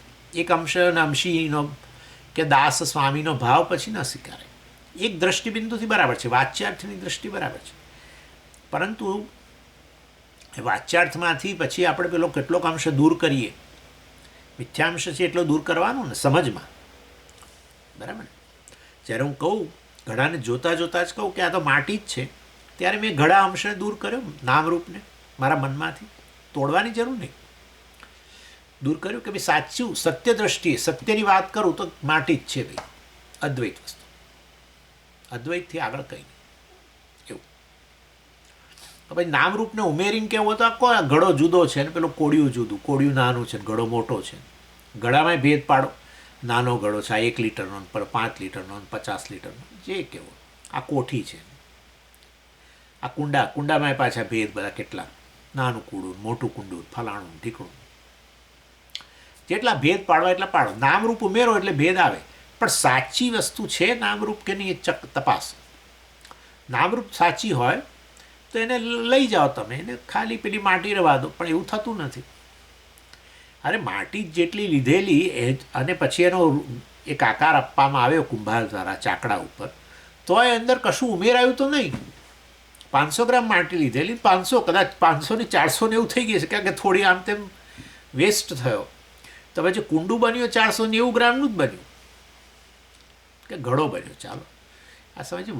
S1: એક અંશ અને અંશીનો કે દાસ સ્વામીનો ભાવ પછી ન સ્વીકારાય. એક દ્રષ્ટિબિંદુથી બરાબર છે, વાચ્યાર્થની દ્રષ્ટિ બરાબર છે, પરંતુ વાચ્યાર્થમાંથી પછી આપણે પેલો કેટલોક અંશ દૂર કરીએ, મિથ્યાંશ છે એટલો દૂર કરવાનો ને સમજમાં, બરાબર ને. જ્યારે હું કહું ઘડાને જોતાં જોતાં જ કહું કે આ તો માટી જ છે, ત્યારે મેં ઘડા અંશને દૂર કર્યો, નામરૂપને મારા મનમાંથી તોડવાની જરૂર નહીં, દૂર કર્યું કે ભાઈ સાચું સત્ય દ્રષ્ટિએ સત્યની વાત કરું તો માટી જ છે ભાઈ, અદ્વૈત વસ્તુ, અદ્વૈતથી આગળ કંઈ નહીં. એવું ભાઈ નામરૂપને ઉમેરીને કેવું તો આખો ઘડો જુદો છે ને પેલું કોડિયું જુદું, કોડિયું નાનું છે ને ઘડો મોટો છે, ઘડામાં ભેદ પાડો. નાનો ઘડો છે આ 1 લીટરનો, 5 લીટરનો, 50 લીટરનો, જે કેવો. આ કોઠી છે, આ કુંડામાં પાછા ભેદ બધા કેટલા, નાનું કુંડું મોટું કુંડું, ફલાણું ઢીકણું, જેટલા ભેદ પાડવા એટલા પાડો. નામરૂપ ઉમેરો એટલે ભેદ આવે, પણ સાચી વસ્તુ છે નામરૂપ કે નહીં એ તપાસ. નામરૂપ સાચી હોય તો એને લઈ જાઓ તમે, એને ખાલી પેલી માટી રવા દો, પણ એવું થતું નથી. અરે માટી જેટલી લીધેલી અને પછી એનો એક આકાર આપવામાં આવ્યો કુંભાર દ્વારા ચાકડા ઉપર, તો એ અંદર કશું ઉમેરાયું તો નહીં. 500 ગ્રામ માટી લીધેલી, 500 કદાચ 500 ને 400 ને એવું થઈ ગયું છે, કારણ કે થોડી આમ તેમ વેસ્ટ થયો, તો પછી કુંડું બન્યું 490 ગ્રામનું જ બન્યું કે ઘડો બન્યો. ચાલો આ સમજે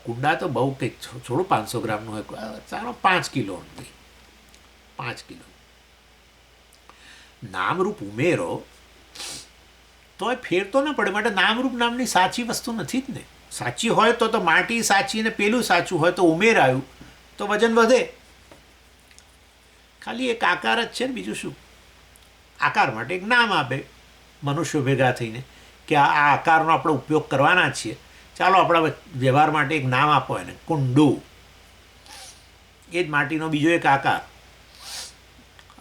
S1: કુંડા તો બહુ કંઈક થોડું 500 ગ્રામનું હોય, ચાલો 5 કિલો, 5 કિલો નામરૂપ ઉમેરો તો એ ફેર તો ન પડે. માટે નામરૂપ નામની સાચી વસ્તુ નથી જ ને. સાચી હોય તો માટી સાચી ને પેલું સાચું હોય તો ઉમેરાયું તો વજન વધે. ખાલી એક આકાર જ છે ને, બીજું શું. આકાર માટે એક નામ આપે મનુષ્યો ભેગા થઈને કે આ આકારનો આપણે ઉપયોગ કરવાના છીએ, ચાલો આપણા વ્યવહાર માટે એક નામ આપો એને, કુંડું. એ જ માટીનો બીજો એક આકાર,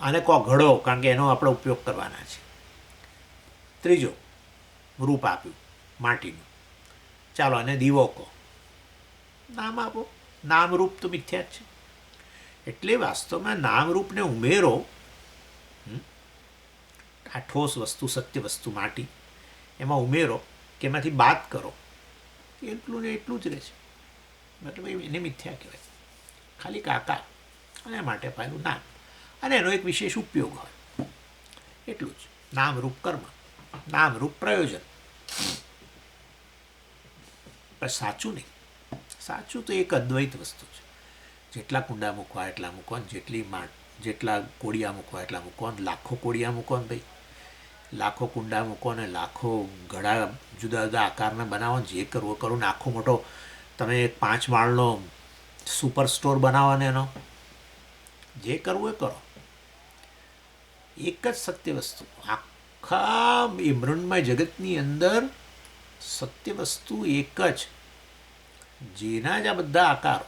S1: અને કહો ઘડો, કારણ કે એનો આપણે ઉપયોગ કરવાના છે. ત્રીજો રૂપ આપ્યું માટીનું, ચાલો અને દીવો કહો, નામ આપો. નામરૂપ તો મિથ્યા જ છે. એટલે વાસ્તવમાં નામરૂપને ઉમેરો, આ ઠોસ વસ્તુ સત્ય વસ્તુ માટી એમાં ઉમેરો કે એમાંથી બાદ કરો, એટલું ને એટલું જ રહે છે. મતલબ એને મિથ્યા કહેવાય, ખાલી કાકા અને માટે પાયેલું નામ, અને એનો એક વિશેષ ઉપયોગ હોય, એટલું જ. નામરૂપ કર્મ, નામરૂપ પ્રયોજન, પણ સાચું નહીં. સાચું તો એક અદ્વૈત વસ્તુ છે. જેટલા કુંડા મૂકવા એટલા મૂકો, જેટલા કોડિયા મૂકવા એટલા મૂકો, લાખો કોડિયા મૂકો ને ભાઈ, લાખો કુંડા મૂકો ને લાખો ઘડા જુદા જુદા આકારના બનાવો, જે કરવો કરો ને આખો મોટો તમે 5 માળનો સુપર સ્ટોર બનાવો ને એનો જે કરવું એ કરો. એક જ સત્ય વસ્તુ આખા એ મૃન્મય જગતની અંદર સત્ય વસ્તુ એક જ, જેના જ આ બધા આકારો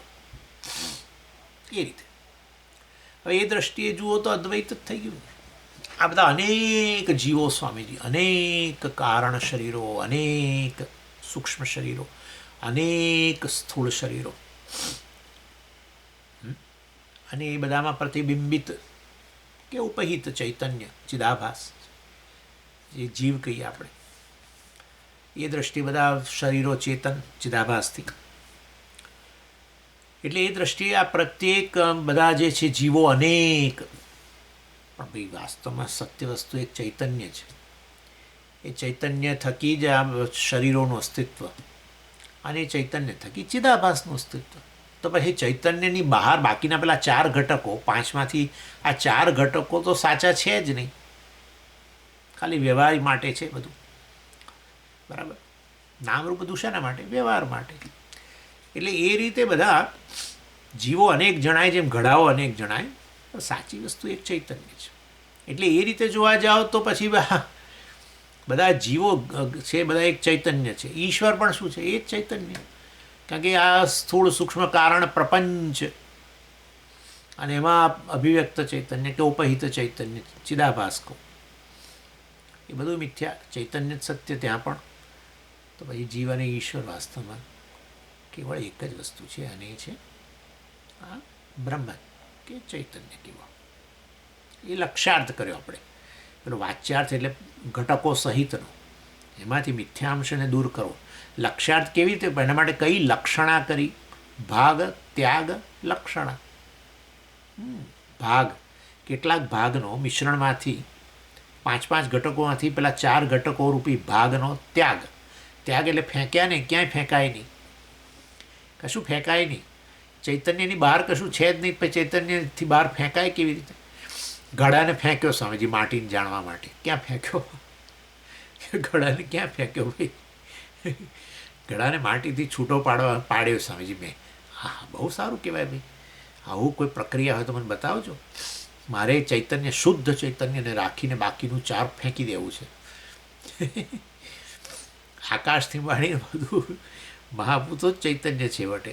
S1: એ રીતે. હવે એ દ્રષ્ટિએ જુઓ તો અદ્વૈત જ થઈ ગયું. આ બધા અનેક જીવો સ્વામીજી, અનેક કારણ શરીરો, અનેક સૂક્ષ્મ શરીરો, અનેક સ્થૂળ શરીરો, અને એ બધામાં પ્રતિબિંબિત કે ઉપહિત ચૈતન્ય ચિદાભાસ, જે જીવ કહીએ આપણે, એ દ્રષ્ટિએ બધા શરીરો ચેતન ચિદાભાસથી. એટલે એ દ્રષ્ટિએ આ પ્રત્યેક બધા જે છે જીવો અનેક, પણ ભાઈ વાસ્તવમાં સત્ય વસ્તુ એક ચૈતન્ય છે. એ ચૈતન્ય થકી જ આ શરીરોનું અસ્તિત્વ, અને એ ચૈતન્ય થકી ચિદાભાસનું અસ્તિત્વ. તો પછી ચૈતન્યની બહાર બાકીના પેલા 4 ઘટકો, 5માંથી આ 4 ઘટકો તો સાચા છે જ નહીં, ખાલી વ્યવહાર માટે છે બધું. બરાબર? નામરૂપ બધું શાના માટે? વ્યવહાર માટે. એટલે એ રીતે બધા જીવો અનેક જણાય, જેમ ઘડાઓ અનેક જણાય, સાચી વસ્તુ એક ચૈતન્ય છે. એટલે એ રીતે જોવા જાઓ તો પછી બધા જીવો છે બધા એક ચૈતન્ય છે. ઈશ્વર પણ શું છે? એ જ ચૈતન્ય. કારણ કે આ સ્થૂળ સૂક્ષ્મ કારણ પ્રપંચ, અને એમાં અભિવ્યક્ત ચૈતન્ય કે ઉપહિત ચૈતન્ય ચિદાભાસ કહો, એ બધું મિથ્યા, ચૈતન્ય જ સત્ય ત્યાં પણ. તો પછી જીવ અને ઈશ્વર વાસ્તવમાં કેવળ એક જ વસ્તુ છે, અને એ છે આ બ્રહ્મ કે ચૈતન્ય કહેવા. એ લક્ષ્યાર્થ કર્યો આપણે. પેલો વાચ્યાર્થ એટલે ઘટકો સહિતનો, એમાંથી મિથ્યાંશને દૂર કરવો. લક્ષ્યાર્થ કેવી રીતે? એના માટે કઈ લક્ષણા કરી? ભાગ ત્યાગ લક્ષણા. ભાગ, કેટલાક ભાગનો મિશ્રણમાંથી 5 ઘટકોમાંથી પેલા 4 ઘટકો રૂપી ભાગનો ત્યાગ. ત્યાગ એટલે ફેંક્યા નહીં, ક્યાંય ફેંકાય નહીં, કશું ફેંકાય નહીં. ચૈતન્યની બહાર કશું છે જ નહીં, પછી ચૈતન્યથી બહાર ફેંકાય કેવી રીતે? ઘડાને ફેંક્યો સ્વામીજી માટીને જાણવા માટે, ક્યાં ફેંક્યો? ઘડાને ક્યાં ફેંક્યો ભાઈ? ઘડાને માટીથી છૂટો પાડ્યો સ્વામીજી મેં. હા, બહુ સારું કહેવાય ભાઈ. આવું કોઈ પ્રક્રિયા હોય તો મને બતાવજો. મારે ચૈતન્ય, શુદ્ધ ચૈતન્યને રાખીને બાકીનું 4 ફેંકી દેવું છે. આકાશથી માંડીને બધું મહાભૂતો જ ચૈતન્ય છેવટે.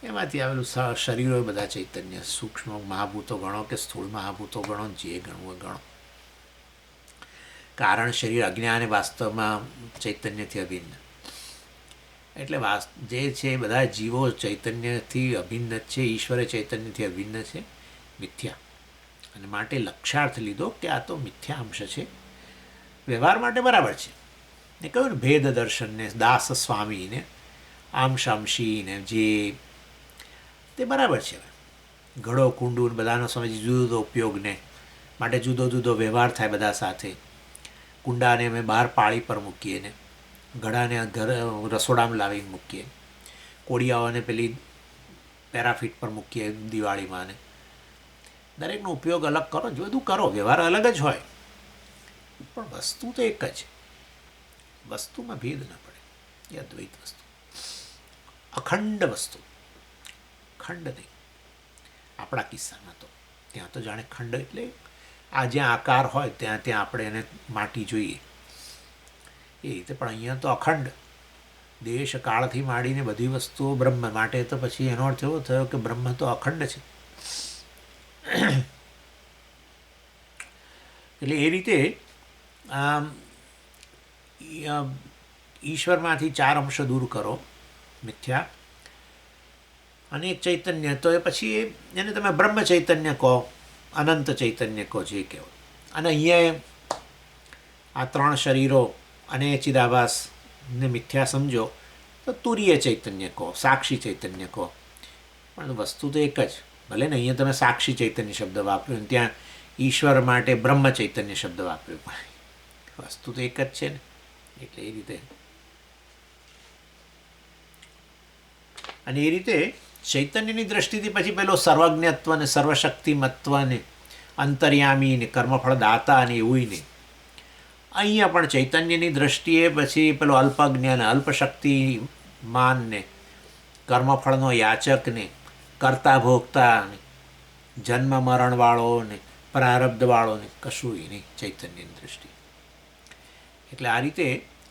S1: એમાંથી આવેલું શરીરો બધા ચૈતન્ય, સૂક્ષ્મ મહાભૂતો ગણો કે સ્થૂળ મહાભૂતો ગણો, જે ગણવું ગણો. કારણ શરીર અજ્ઞાન વાસ્તવમાં ચૈતન્યથી અભિન્ન. એટલે જે છે બધા જીવો ચૈતન્યથી અભિન્ન જ છે, ઈશ્વરે ચૈતન્યથી અભિન્ન છે, મિથ્યા. અને માટે લક્ષાર્થ લીધો કે આ તો મિથ્યા અંશ છે. વ્યવહાર માટે બરાબર છે. ને કહ્યું ને ભેદ દર્શનને, દાસ સ્વામીને, આમશામશીને, જે તે બરાબર છે. ઘડો કુંડું બધાનો સમજ જુદો જુદો ઉપયોગને માટે જુદો જુદો વ્યવહાર થાય બધા સાથે. કુંડાને અમે બહાર પાળી પર મૂકીએ ને, ઘડાને ઘર રસોડામાં લાવીને મૂકીએ, કોડિયાઓને પેલી પેરાફિટ પર મૂકીએ દિવાળીમાં. ને દરેકનો ઉપયોગ અલગ કરો, જો બધું કરો, વ્યવહાર અલગ જ હોય, પણ વસ્તુ તો એક જ. વસ્તુમાં ભેદ ન પડે. એ અદ્વૈત વસ્તુ, અખંડ વસ્તુ, ખંડ નહીં. આપણા કિસ્સામાં તો ત્યાં તો જાણે ખંડ એટલે આ જ્યાં આકાર હોય ત્યાં ત્યાં આપણે એને માટી જોઈએ એ રીતે, પણ અહીંયા તો અખંડ દેશ કાળથી માંડીને બધી વસ્તુઓ બ્રહ્મ માટે. તો પછી એનો અર્થ એવો થયો કે બ્રહ્મ તો અખંડ છે. એટલે એ રીતે ઈશ્વરમાંથી 4 અંશ દૂર કરો, મિથ્યા, અને એક ચૈતન્ય. તો એ પછી એને તમે બ્રહ્મ ચૈતન્ય કહો, અનંત ચૈતન્ય કહો, જે કહો. અને અહીંયા આ 3 શરીરો અને ચિદાભાસને મિથ્યા સમજો તો તુરીય ચૈતન્ય કહો, સાક્ષી ચૈતન્ય કહો. પણ વસ્તુ તો એક જ. ભલે ને અહીંયા તમે સાક્ષી ચૈતન્ય શબ્દ વાપર્યો, ત્યાં ઈશ્વર માટે બ્રહ્મ ચૈતન્ય શબ્દ વાપર્યો, પણ વસ્તુ તો એક જ છે ને. એટલે એ રીતે, અને એ રીતે ચૈતન્યની દ્રષ્ટિથી પછી પેલો સર્વજ્ઞત્વ ને સર્વશક્તિમત્વ ને અંતર્યામી ને કર્મફળ દાતા ને એવું નહીં. અહીંયા પણ ચૈતન્યની દૃષ્ટિએ પછી પેલો અલ્પજ્ઞ ને અલ્પશક્તિ માનને, કર્મફળનો યાચકને, કરતા ભોગતાને, જન્મ મરણવાળોને, પ્રારબ્ધવાળોને કશું નહીં ચૈતન્યની દૃષ્ટિ. એટલે આ રીતે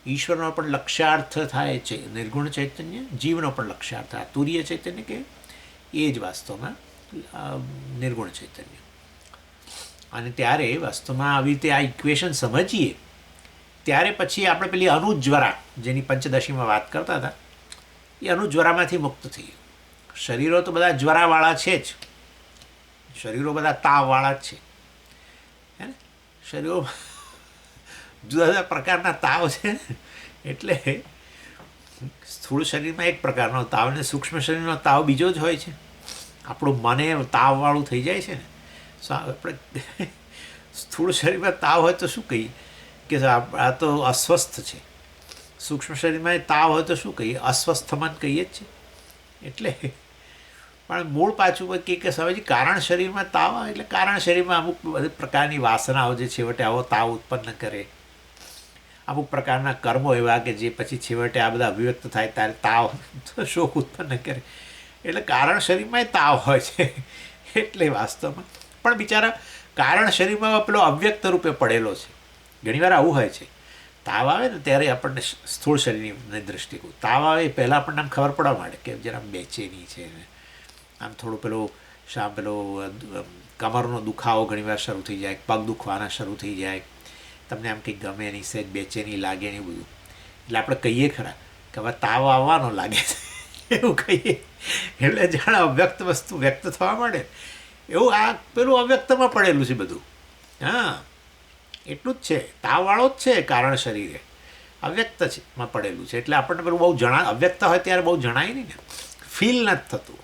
S1: ઈશ્વરનો પણ લક્ષ્યાર્થ થાય છે નિર્ગુણ ચૈતન્ય, જીવનો પણ લક્ષ્યાર્થ થાય તુરીય ચૈતન્ય કે એ જ વાસ્તવમાં નિર્ગુણ ચૈતન્ય. અને ત્યારે વાસ્તવમાં આવી રીતે આ ઇક્વેશન સમજીએ ત્યારે પછી આપણે પેલી અનુજ્વરા જેની પંચદશીમાં વાત કરતા હતા એ અનુજ્વરામાંથી મુક્ત થઈએ. શરીરો તો બધા જ્વરાવાળા છે જ, શરીરો બધા તાવવાળા જ છે, હે ને? શરીરો જુદા જુદા પ્રકારના તાવ છે ને, એટલે સ્થૂળ શરીરમાં એક પ્રકારનો તાવ ને સૂક્ષ્મ શરીરનો તાવ બીજો જ હોય છે. આપણું મને તાવવાળું થઈ જાય છે ને. આપણે સ્થૂળ શરીરમાં તાવ હોય તો શું કહીએ કે આ તો અસ્વસ્થ છે, સૂક્ષ્મ શરીરમાં તાવ હોય તો શું કહીએ અસ્વસ્થ મન કહીએ જ છે. એટલે પણ મૂળ પાછું કે સમજી કારણ શરીરમાં તાવ આવે એટલે કારણ શરીરમાં અમુક બધી પ્રકારની વાસનાઓ જે છેવટે આવો તાવ ઉત્પન્ન કરે, અમુક પ્રકારના કર્મો એવા કે જે પછી છેવટે આ બધા અભિવ્યક્ત થાય ત્યારે તાવ શોક ઉત્પન્ન કરે. એટલે કારણ શરીરમાં તાવ હોય છે. એટલે વાસ્તવમાં પણ બિચારા કારણ શરીરમાં પેલો અવ્યક્ત રૂપે પડેલો છે. ઘણીવાર આવું હોય છે, તાવ આવે ને ત્યારે આપણને સ્થૂળ શરીરની દૃષ્ટિકોણ તાવ આવે એ પહેલાં આપણને આમ ખબર પડવા માંડે કે જરા બેચેની છે, આમ થોડું પેલો કમરનો દુખાવો ઘણીવાર શરૂ થઈ જાય, પગ દુખવાના શરૂ થઈ જાય, તમને આમ કંઈક ગમે નહીં, સહેજ બેચેની લાગે ને બધું. એટલે આપણે કહીએ ખરા કે હવે તાવ આવવાનો લાગે છે એવું કહીએ એટલે જાણે અવ્યક્ત વસ્તુ વ્યક્ત થવા માંડે એવું આ પેલું અવ્યક્તમાં પડેલું છે બધું. હા, એટલું જ છે, તાવવાળો જ છે કારણ શરીરે, અવ્યક્ત છે માં પડેલું છે. એટલે આપણને પેલું બહુ અવ્યક્ત હોય ત્યારે બહુ જણાય નહીં ને, ફીલ નથી થતું.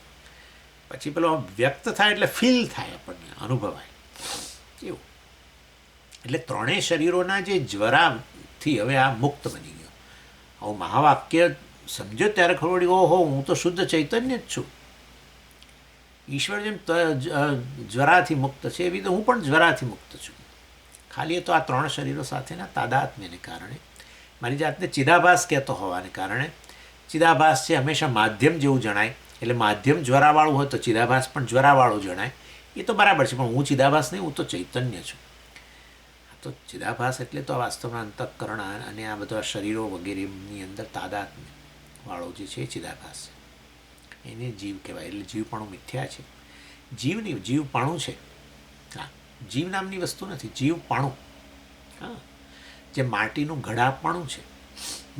S1: પછી પેલું વ્યક્ત થાય એટલે ફીલ થાય, આપણને અનુભવાય એવું. એટલે ત્રણેય શરીરોના જે જ્વરાથી હવે આ મુક્ત બની ગયો. આવું મહાવાક્ય સમજો ત્યારે ખબર પડી ઓહો હું તો શુદ્ધ ચૈતન્ય જ છું. ઈશ્વર જેમ જ્વરાથી મુક્ત છે એવી તો હું પણ જ્વરાથી મુક્ત છું. ખાલી એ તો આ ત્રણ શરીરો સાથેના તાદાત્મ્યને કારણે, મારી જાતને ચિદાભાસ કહેતો હોવાને કારણે. ચિદાભાસ છે હંમેશા માધ્યમ જેવું જણાય, એટલે માધ્યમ જ્વરાવાળું હોય તો ચિદાભાસ પણ જ્વરાવાળું જણાય. એ તો બરાબર છે, પણ હું ચિદાભાસ નહીં, હું તો ચૈતન્ય છું. તો ચિદાભાસ એટલે તો વાસ્તવમાં અંતઃકરણ અને આ બધા શરીરો વગેરેની અંદર તાદાત્મ્ય વાળો જે છે એ ચિદાભાસ છે. એને જીવ કહેવાય. એટલે જીવપણું મિથ્યા છે. જીવપણું છે. હા, જીવ નામની વસ્તુ નથી, જીવપણું. હા, જે માટીનું ઘડાપણું છે,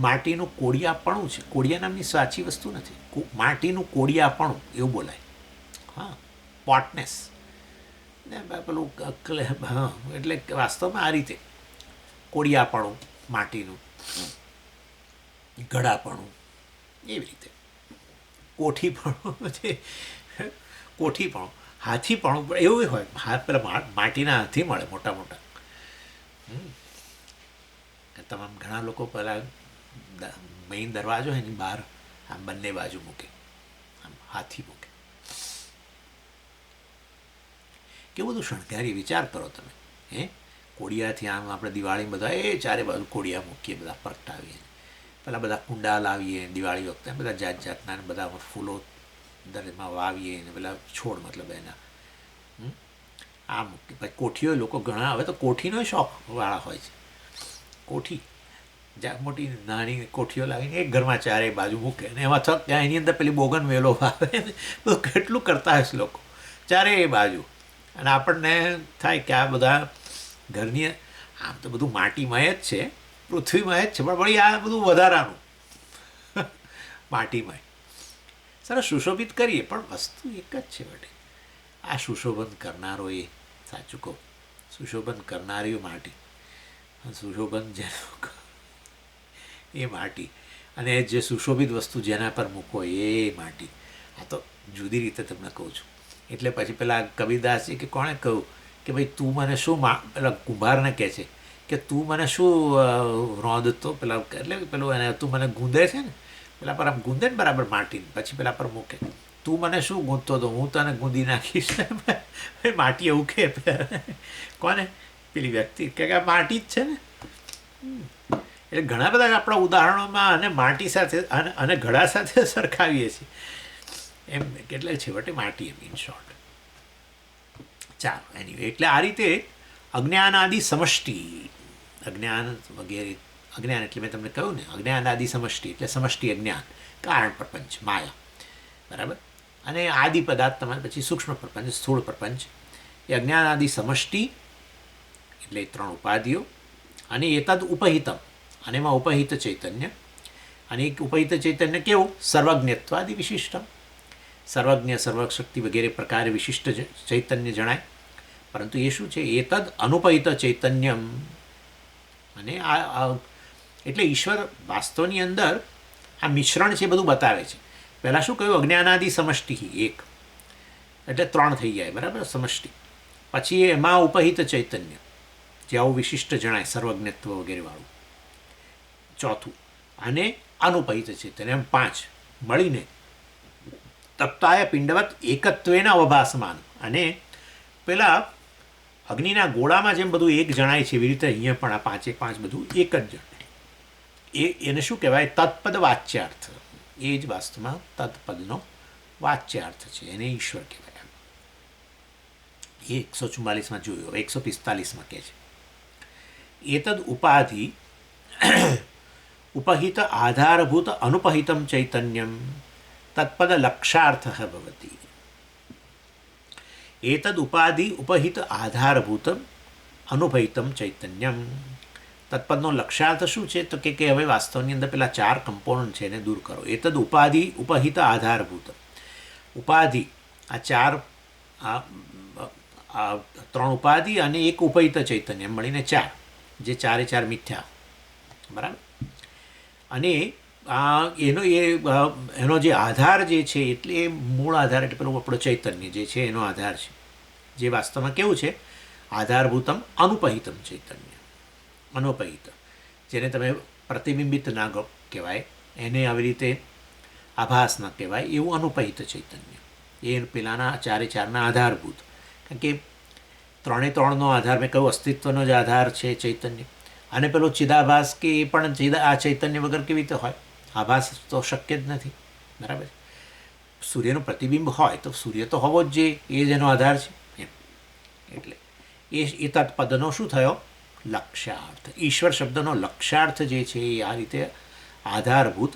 S1: માટીનું કોડિયાપણું છે. કોડિયા નામની સાચી વસ્તુ નથી, માટીનું કોડિયાપણું એવું બોલાય. હા, પોટનેસ ને પેલું હા, એટલે વાસ્તવમાં આ રીતે કોડિયાપણું, માટીનું ઘડાપણું, એવી રીતે કોઠીપણું છે, કોઠીપણું, હાથીપણું પણ એવું હોય. પેલા માટીના હાથી મળે મોટા મોટા. તમામ ઘણા લોકો પહેલાં મેઇન દરવાજો હોય એની બહાર આમ બંને બાજુ મૂકે, આમ હાથી મૂકે. કેવું બધું શણગારી વિચાર કરો તમે. કોડિયાથી આમ આપણે દિવાળી બધા ચારે બાજુ કોડિયા મૂકીએ, બધા પ્રગટાવીએ, પેલા બધા કુંડા લાવીએ દિવાળી વખતે, બધા જાત જાતના બધા ફૂલો દરેકમાં વાવીએ ને પેલા છોડ મતલબ એના આ મૂકીએ. પછી કોઠીઓ લોકો ઘણા હવે તો કોઠીનો શોખવાળા હોય છે. કોઠી મોટી નાની કોઠીઓ લાવીને એક ઘરમાં ચારે બાજુ મૂકે અને એમાં ત્યાં એની અંદર પેલી બોગન વેલો વાવે ને બધું કેટલું કરતા હશે લોકો ચારે બાજુ. અને આપણને થાય કે આ બધા ઘરની આમ તો બધું માટીમય જ છે, પૃથ્વીમય જ છે, પણ વળી આ બધું વધારાનું માટીમય સરસ સુશોભિત કરીએ, પણ વસ્તુ એક જ છે બેટે. આ સુશોભન કરનારો એ સાચું કહું, સુશોભન કરનારી માટી, સુશોભન જેનું એ માટી, અને જે સુશોભિત વસ્તુ જેના પર મૂકો એ માટી. આ તો જુદી રીતે તમને કહું છું. એટલે પછી પેલા કબીરદાસજી કે કોણે કહ્યું કે ભાઈ તું મને શું પેલા કુંભારને કહે છે કે તું મને શું રોંધતો પેલા, એટલે પેલું એને તું મને ગૂંધે છે ને, પેલા પર આમ ગૂંધે ને બરાબર માટીને, પછી પેલા પર મૂકે તું મને શું ગૂંધતો હતો, હું તને ગૂંધી નાખીશ. માટી એવું કે કોને પેલી વ્યક્તિ કે માટી જ છે ને, એટલે ઘણા બધા આપણા ઉદાહરણોમાં અને માટી સાથે અને ઘડા સાથે સરખાવીએ છીએ એમ, એટલે છેવટે માટી એમ ઇન શોર્ટ. ચાલો એની એટલે આ રીતે અજ્ઞાન આદિ સમષ્ટિ, અજ્ઞાન વગેરે, અજ્ઞાન એટલે મેં તમને કહ્યું ને, અજ્ઞાન આદિ સમષ્ટિ એટલે સમષ્ટિ અજ્ઞાન, કારણ પ્રપંચ માયા, બરાબર. અને આદિ પદાર્થ તમારે પછી સૂક્ષ્મ પ્રપંચ, સ્થૂળ પ્રપંચ, એ અજ્ઞાન આદિ સમષ્ટિ એટલે 3 ઉપાધિઓ, અને એતદ ઉપહિતમ, અને એમાં ઉપહિત ચૈતન્ય, અને એક ઉપહિત ચૈતન્ય કેવું? સર્વજ્ઞત્વાદિ વિશિષ્ટમ, સર્વજ્ઞ સર્વશક્તિ વગેરે પ્રકારે વિશિષ્ટ ચૈતન્ય જણાય. પરંતુ એ શું છે? એતદ અનુપહિત ચૈતન્યમ. અને આ એટલે ઈશ્વર વાસ્તવની અંદર આ મિશ્રણ છે બધું બતાવે છે. પહેલાં શું કહ્યું? અજ્ઞાનાદિ સમષ્ટિ, એક એટલે 3 થઈ જાય, બરાબર, સમષ્ટિ. પછી એમાં ઉપહિત ચૈતન્ય જે આવું વિશિષ્ટ જણાય, સર્વજ્ઞત્વ વગેરે વાળું, ચોથું. અને અનુપહિત ચૈતન્ય, એમ 5 મળીને તપ્તાય પિંડવત એકત્વેન અવભાસમાન. અને પેલા અગ્નિના ગોળામાં જેમ બધું એક જણાય છે એવી રીતે અહીંયા પણ આ 5 બધું એક જ જણાય. એને શું કહેવાય? તત્પદ વાચ્યાર્થ. એ જ વાસ્તવમાં તત્પદનો વાચ્યાર્થ છે, એને ઈશ્વર કહેવાય. એ 144માં જોયું, હવે 145માં કહે છે એતદ ઉપાધિ ઉપહિત આધારભૂત અનુપહિતમ ચૈતન્યમ તત્પદ લક્ષાર્થ ભવતી. એતદ ઉપાધિ ઉપહિત આધારભૂત અનુપહિતમ ચૈતન્યમ. તત્પદનો લક્ષાર્થ શું છે? તો કે હવે વાસ્તવની અંદર પેલા 4 કમ્પોનન્ટ છે એને દૂર કરો. એતદ ઉપાધિ ઉપહિત આધારભૂત, ઉપાધિ આ 4, આ 3 ઉપાધિ અને એક ઉપહિત ચૈતન્ય મળીને 4, જે 4 મિથ્યા, બરાબર. અને એનો જે આધાર જે છે, એટલે એ મૂળ આધાર એટલે પેલું આપણો ચૈતન્ય જે છે એનો આધાર છે, જે વાસ્તવમાં કેવું છે? આધારભૂતમ અનુપહિતમ ચૈતન્ય, અનુપહિત, જેને તમે પ્રતિબિંબિત ના કહેવાય, એને આવી રીતે આભાસ ન કહેવાય, એવું અનુપહિત ચૈતન્ય. એ પેલાના 4 આધારભૂત. કારણ કે 3 આધાર, મેં કહ્યું અસ્તિત્વનો જ આધાર છે ચૈતન્ય. અને પેલો ચિદાભાસ કે એ પણ આ ચૈતન્ય વગર કેવી રીતે હોય? આભાસ તો શક્ય જ નથી, બરાબર. સૂર્યનું પ્રતિબિંબ હોય તો સૂર્ય તો હોવો જ જોઈએ, એ જ એનો આધાર છે એમ. એટલે એ તત્પદનો શું થયો? લક્ષ્યાર્થ. ઈશ્વર શબ્દનો લક્ષ્યાર્થ જે છે એ આ રીતે આધારભૂત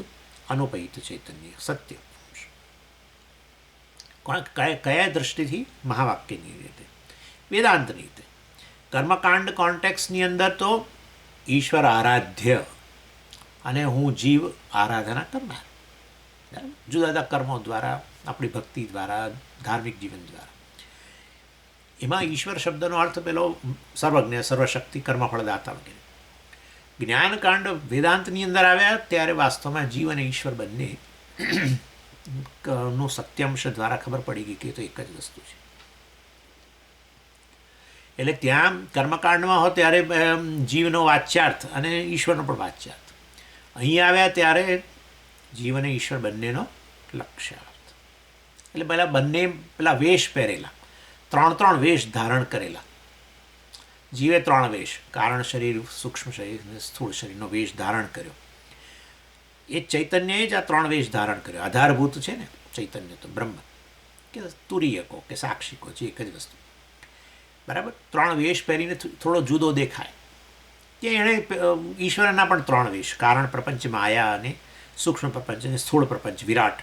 S1: અનુપહિત ચૈતન્ય, સત્ય. કયા દ્રષ્ટિથી? મહાવાક્યની રીતે, વેદાંતની રીતે. કર્મકાંડ કોન્ટેક્સની અંદર તો ઈશ્વર આરાધ્ય અને હું જીવ આરાધના કરનાર, બરાબર. જુદા જુદા કર્મો દ્વારા, આપણી ભક્તિ દ્વારા, ધાર્મિક જીવન દ્વારા. એમાં ઈશ્વર શબ્દનો અર્થ પેલો સર્વજ્ઞ સર્વશક્તિ કર્મફળદાતા વગેરે. જ્ઞાનકાંડ વેદાંતની અંદર આવ્યા ત્યારે વાસ્તવમાં જીવ અને ઈશ્વર બંને નું સત્યાંશ દ્વારા ખબર પડી ગઈ કે તો એક જ વસ્તુ છે. એટલે ત્યાં કર્મકાંડમાં હોય ત્યારે જીવનો વાચ્યાર્થ અને ઈશ્વરનો પણ વાચ્યાર્થ. અહીં આવ્યા ત્યારે જીવ અને ઈશ્વર બંનેનો લક્ષ્યાર્થ. એટલે પેલા બંને પેલા વેશ પહેરેલા, 3 વેશ ધારણ કરેલા. જીવે 3 વેશ, કારણ શરીર, સૂક્ષ્મ શરીર અને સ્થૂળ શરીરનો વેશ ધારણ કર્યો. એ ચૈતન્યએ જ આ 3 વેશ ધારણ કર્યો. આધારભૂત છે ને ચૈતન્ય, તો બ્રહ્મ કે તુરીયકો કે સાક્ષિકો છે, એક જ વસ્તુ, બરાબર. 3 વેશ પહેરીને થોડો જુદો દેખાય કે એણે ઈશ્વરના પણ 3 વેશ, કારણ પ્રપંચ માયા અને સૂક્ષ્મ પ્રપંચ અને સ્થૂળ પ્રપંચ વિરાટ.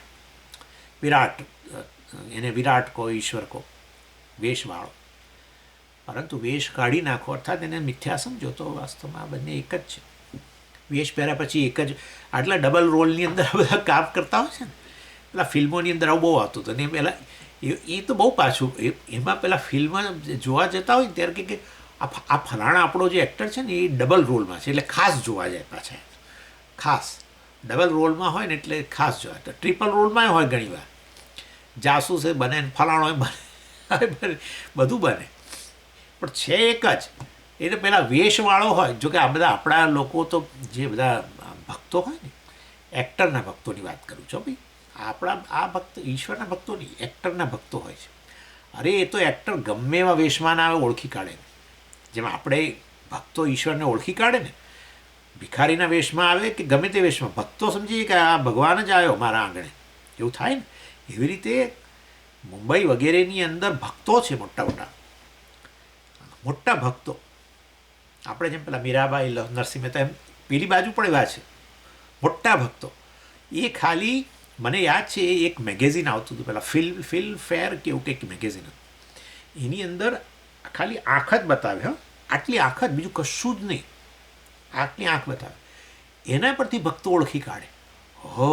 S1: એને વિરાટ કહો, ઈશ્વર કહો, વેશવાળો. પરંતુ વેશ કાઢી નાખો અર્થાત એને મિથ્યા સમજો તો વાસ્તવમાં બંને એક જ છે. વેશ પહેર્યા પછી એક જ, આટલા ડબલ રોલની અંદર બધા કામ કરતા હોય છે ને. પેલા ફિલ્મોની અંદર આવું બહુ આવતું હતું ને. પહેલાં એ તો બહુ પાછું, એમાં પેલા ફિલ્મ જોવા જતા હોય ને ત્યારે કે આ ફલાણા આપણો જે એક્ટર છે ને એ ડબલ રોલમાં છે, એટલે ખાસ જોવા જાય પાછા. ખાસ ડબલ રોલમાં હોય ને એટલે ખાસ જોવા. તો ટ્રિપલ રોલમાં હોય ઘણી વાર, જાસૂસ બને ને ફલાણો બને, બધું બને, પણ છે એક જ. એ તો પેલા વેશવાળો હોય. જોકે આ બધા આપણા લોકો તો જે બધા ભક્તો હોય ને, એક્ટરના ભક્તોની વાત કરું છું ભાઈ. આપણા આ ભક્ત ઈશ્વરના ભક્તો નહીં, એક્ટરના ભક્તો હોય છે. અરે એ તો એક્ટર ગમે એવા વેશમાં આવે ઓળખી કાઢે ને. જેમ આપણે ભક્તો ઈશ્વરને ઓળખી કાઢે ને, ભિખારીના વેશમાં આવે કે ગમે તે વેશમાં, ભક્તો સમજીએ કે આ ભગવાન જ આવ્યો મારા આંગણે, એવું થાય ને. એવી રીતે મુંબઈ વગેરેની અંદર ભક્તો છે, મોટા મોટા મોટા ભક્તો. આપણે જેમ પેલા મીરાબાઈ નરસિંહ મહેતા એમ પેલી બાજુ પણ એવા છે મોટા ભક્તો. એ ખાલી મને યાદ છે એક મેગેઝિન આવતું હતું પહેલાં, ફિલ્મ ફેર કે એવું કંઈક મેગેઝિન હતું. એની અંદર ખાલી આંખ જ બતાવે, હા, આટલી આંખ જ, બીજું કશું જ નહીં, આંખની આંખ બતાવે. એના પરથી ભક્તો ઓળખી કાઢે, હો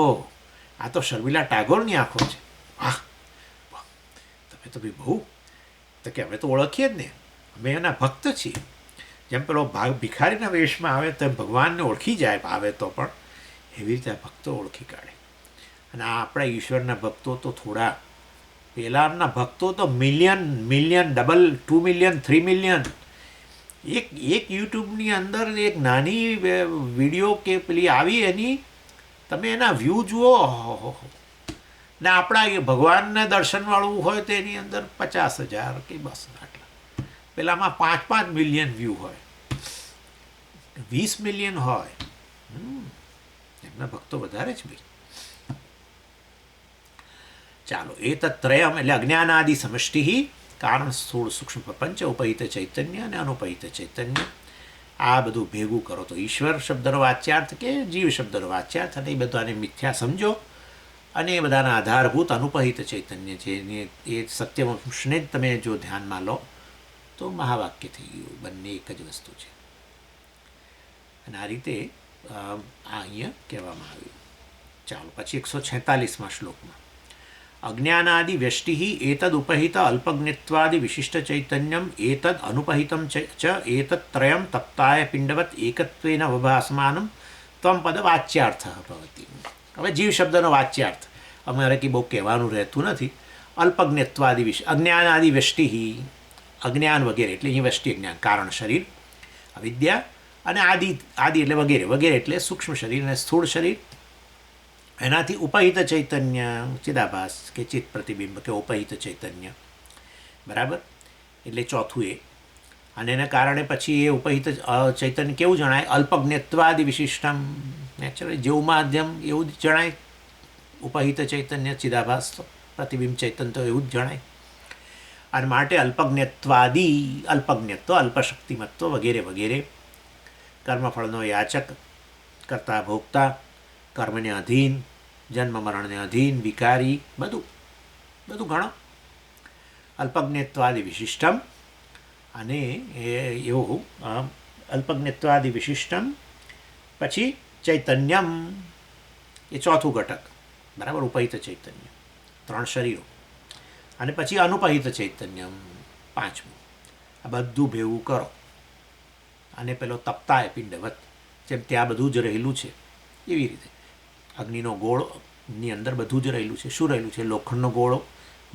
S1: આ તો શર્મિલા ટાગોરની આંખો છે, વાહ વાહ, તમે તો ભાઈ બહુ, તો કે અમે તો ઓળખીએ જ ને, અમે એના ભક્ત છીએ. જેમ પેલો ભિખારીના વેશમાં આવે તેમ ભગવાનને ઓળખી જાય આવે તો પણ, એવી રીતે ભક્તો ઓળખી કાઢે. અને આ આપણા ઈશ્વરના ભક્તો તો થોડા, પેલાના ભક્તો તો મિલિયન ડબલ, 2 મિલિયન, 3 મિલિયન. એક યુટ્યુબની અંદર એક નાની વિડીયો કે પેલી આવી એની, તમે એના વ્યૂ જુઓ, ને આપણા એ ભગવાનના દર્શનવાળું હોય તો એની અંદર 50,000 કે બસ આટલા. પેલામાં 5 મિલિયન વ્યૂ હોય, 20 મિલિયન હોય. એમના ભક્તો વધારે છે ભાઈ. ચાલો, એ તત્રયમ એટલે અજ્ઞાનાદિ સમષ્ટિ, કારણ સ્થૂળ સૂક્ષ્મ પ્રપંચ, ઉપહિત ચૈતન્ય અને અનુપહિત ચૈતન્ય. આ બધું ભેગું કરો તો ઈશ્વર શબ્દનો વાચ્યાર્થ કે જીવ શબ્દનો વાચ્યાર્થ, અને એ બધાને મિથ્યા સમજો. અને એ બધાના આધારભૂત અનુપહિત ચૈતન્ય છે, એ સત્યવંશને જ તમે જો ધ્યાનમાં લો તો મહાવાક્ય થઈ ગયું, બંને એક જ વસ્તુ છે. અને આ રીતે આ અહીંયા કહેવામાં આવ્યું. ચાલો પછી 146મા શ્લોકમાં, અજ્ઞાનાદિ વ્યષ્ટિ એતદ ઉપહિત અલ્પજ્ઞત્વાદિ વિશિષ્ટ ચૈતન્યમ એતદ અનુપહિતમ ચ એતદ ત્રયમ તપ્તાય પિંડવત એકત્વેન વભાસમાનમ ત્વમ પદ વાચ્યાર્થ ભવતિ. હવે જીવ શબ્દનો વાચ્યાર્થ અમારે કંઈ બહુ કહેવાનું રહેતું નથી. અલ્પજ્ઞત્વાદિ અજ્ઞાનાદિ વ્યષ્ટિ, અજ્ઞાન વગેરે એટલે અહીં વ્યષ્ટિ અજ્ઞાન, કારણ શરીર અવિદ્યા, અને આદિ એટલે વગેરે વગેરે એટલે સૂક્ષ્મ શરીર અને સ્થૂળ શરીર. એનાથી ઉપહિત ચૈતન્ય ચિદાભાસ કે ચિત્ત પ્રતિબિંબ કે ઉપહિત ચૈતન્ય, બરાબર, એટલે ચોથું એ. અને એના કારણે પછી એ ઉપહિત ચૈતન્ય કેવું જણાય? અલ્પજ્ઞત્વાદિ વિશિષ્ટમ, નેચરલી જેવું માધ્યમ એવું જ જણાય. ઉપહિત ચૈતન્ય ચિદાભાસ તો પ્રતિબિંબ ચૈતન્ય તો એવું જ જણાય. અને માટે અલ્પજ્ઞત્વાદિ, અલ્પજ્ઞત્વ, અલ્પશક્તિમત્વ વગેરે વગેરે, કર્મફળનો યાચક, કરતા ભોગતા, કર્મને અધીન, જન્મ મરણને અધીન, વિકારી, બધું ઘણો. અલ્પજ્ઞત્વાદિ વિશિષ્ટમ, અને એવું અલ્પજ્ઞત્વાદિ વિશિષ્ટમ, પછી ચૈતન્યમ એ ચોથું ઘટક, બરાબર, ઉપહિત ચૈતન્ય 3 શરીરો, અને પછી અનુપહિત ચૈતન્યમ 5મું. આ બધું ભેગું કરો અને પેલો તપતાય પિંડવત, જેમ ત્યાં બધું જ રહેલું છે એવી રીતે અગ્નિનો ગોળની અંદર બધું જ રહેલું છે. શું રહેલું છે? લોખંડનો ગોળો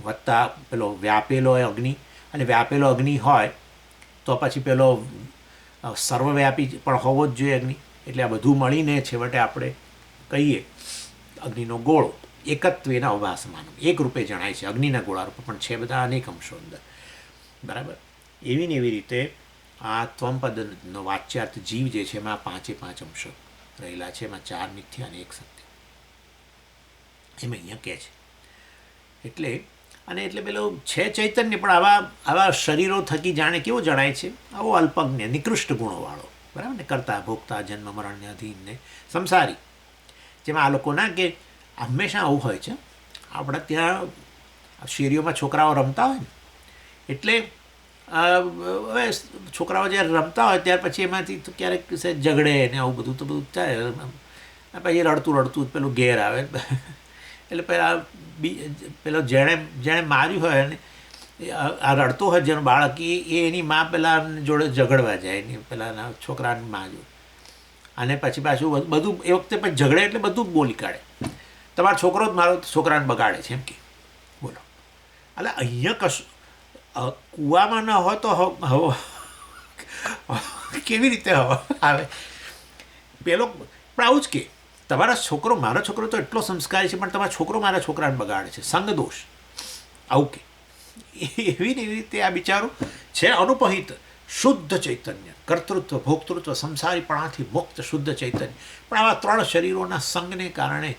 S1: વત્તા પેલો વ્યાપેલો અગ્નિ, અને વ્યાપેલો અગ્નિ હોય તો પછી પેલો સર્વવ્યાપી પણ હોવો જ જોઈએ અગ્નિ. એટલે આ બધું મળીને છેવટે આપણે કહીએ અગ્નિનો ગોળો એકત્વેના અવભાસમાન, એક રૂપે જણાય છે. અગ્નિના ગોળા રૂપે પણ છે બધા અનેક અંશો અંદર, બરાબર. એવી ને એવી રીતે આ ત્વમપદનો વાચ્યાર્થ જીવ જે છે એમાં 5 અંશો રહેલા છે, એમાં 4 મિથ્યા અને 1 સત્ય, એમ અહીંયા કહે છે. એટલે પેલો છે ચૈતન્ય, પણ આવા શરીરો થકી જાણે કેવો જણાય છે? આવો અલ્પજ્ઞ નિકૃષ્ટ ગુણોવાળો, બરાબર ને, કરતા ભોગતા, જન્મ મરણને અધીન ને સંસારી. જેમાં આ લોકોના કે હંમેશા આવું હોય છે. આપણે ત્યાં શેરીઓમાં છોકરાઓ રમતા હોય ને, એટલે હવે છોકરાઓ જ્યારે રમતા હોય ત્યાર પછી એમાંથી તો ક્યારેક ઝઘડે ને આવું બધું તો બધું થાય. પછી રડતું પેલું ઘેર આવે, એટલે પેલો જેણે માર્યું હોય ને, આ રડતો હોય જેનું બાળક, એ એની મા પેલા જોડે ઝઘડવા જાય ને, પેલા છોકરાની મા જોડે. અને પછી પાછું બધું એ વખતે પછી ઝઘડે એટલે બધું જ બોલી કાઢે, તમારો છોકરો જ મારો છોકરાને બગાડે છે એમ કે, બોલો. એટલે અહીંયા કશું કૂવામાં ન હોય તો હવો કેવી રીતે આવે? પેલો પણ આવું જ કે તમારા છોકરો, મારો છોકરો તો એટલો સંસ્કારી છે પણ તમારો છોકરો મારા છોકરાને બગાડે છે, સંગ દોષ, આવું કે. એવી ને એવી રીતે આ બિચારું છે અનુપહિત શુદ્ધ ચૈતન્ય, કર્તૃત્વ, ભોક્તૃત્વ, સંસારીપણાથી મુક્ત શુદ્ધ ચૈતન્ય. પણ આવા 3 શરીરોના સંગને કારણે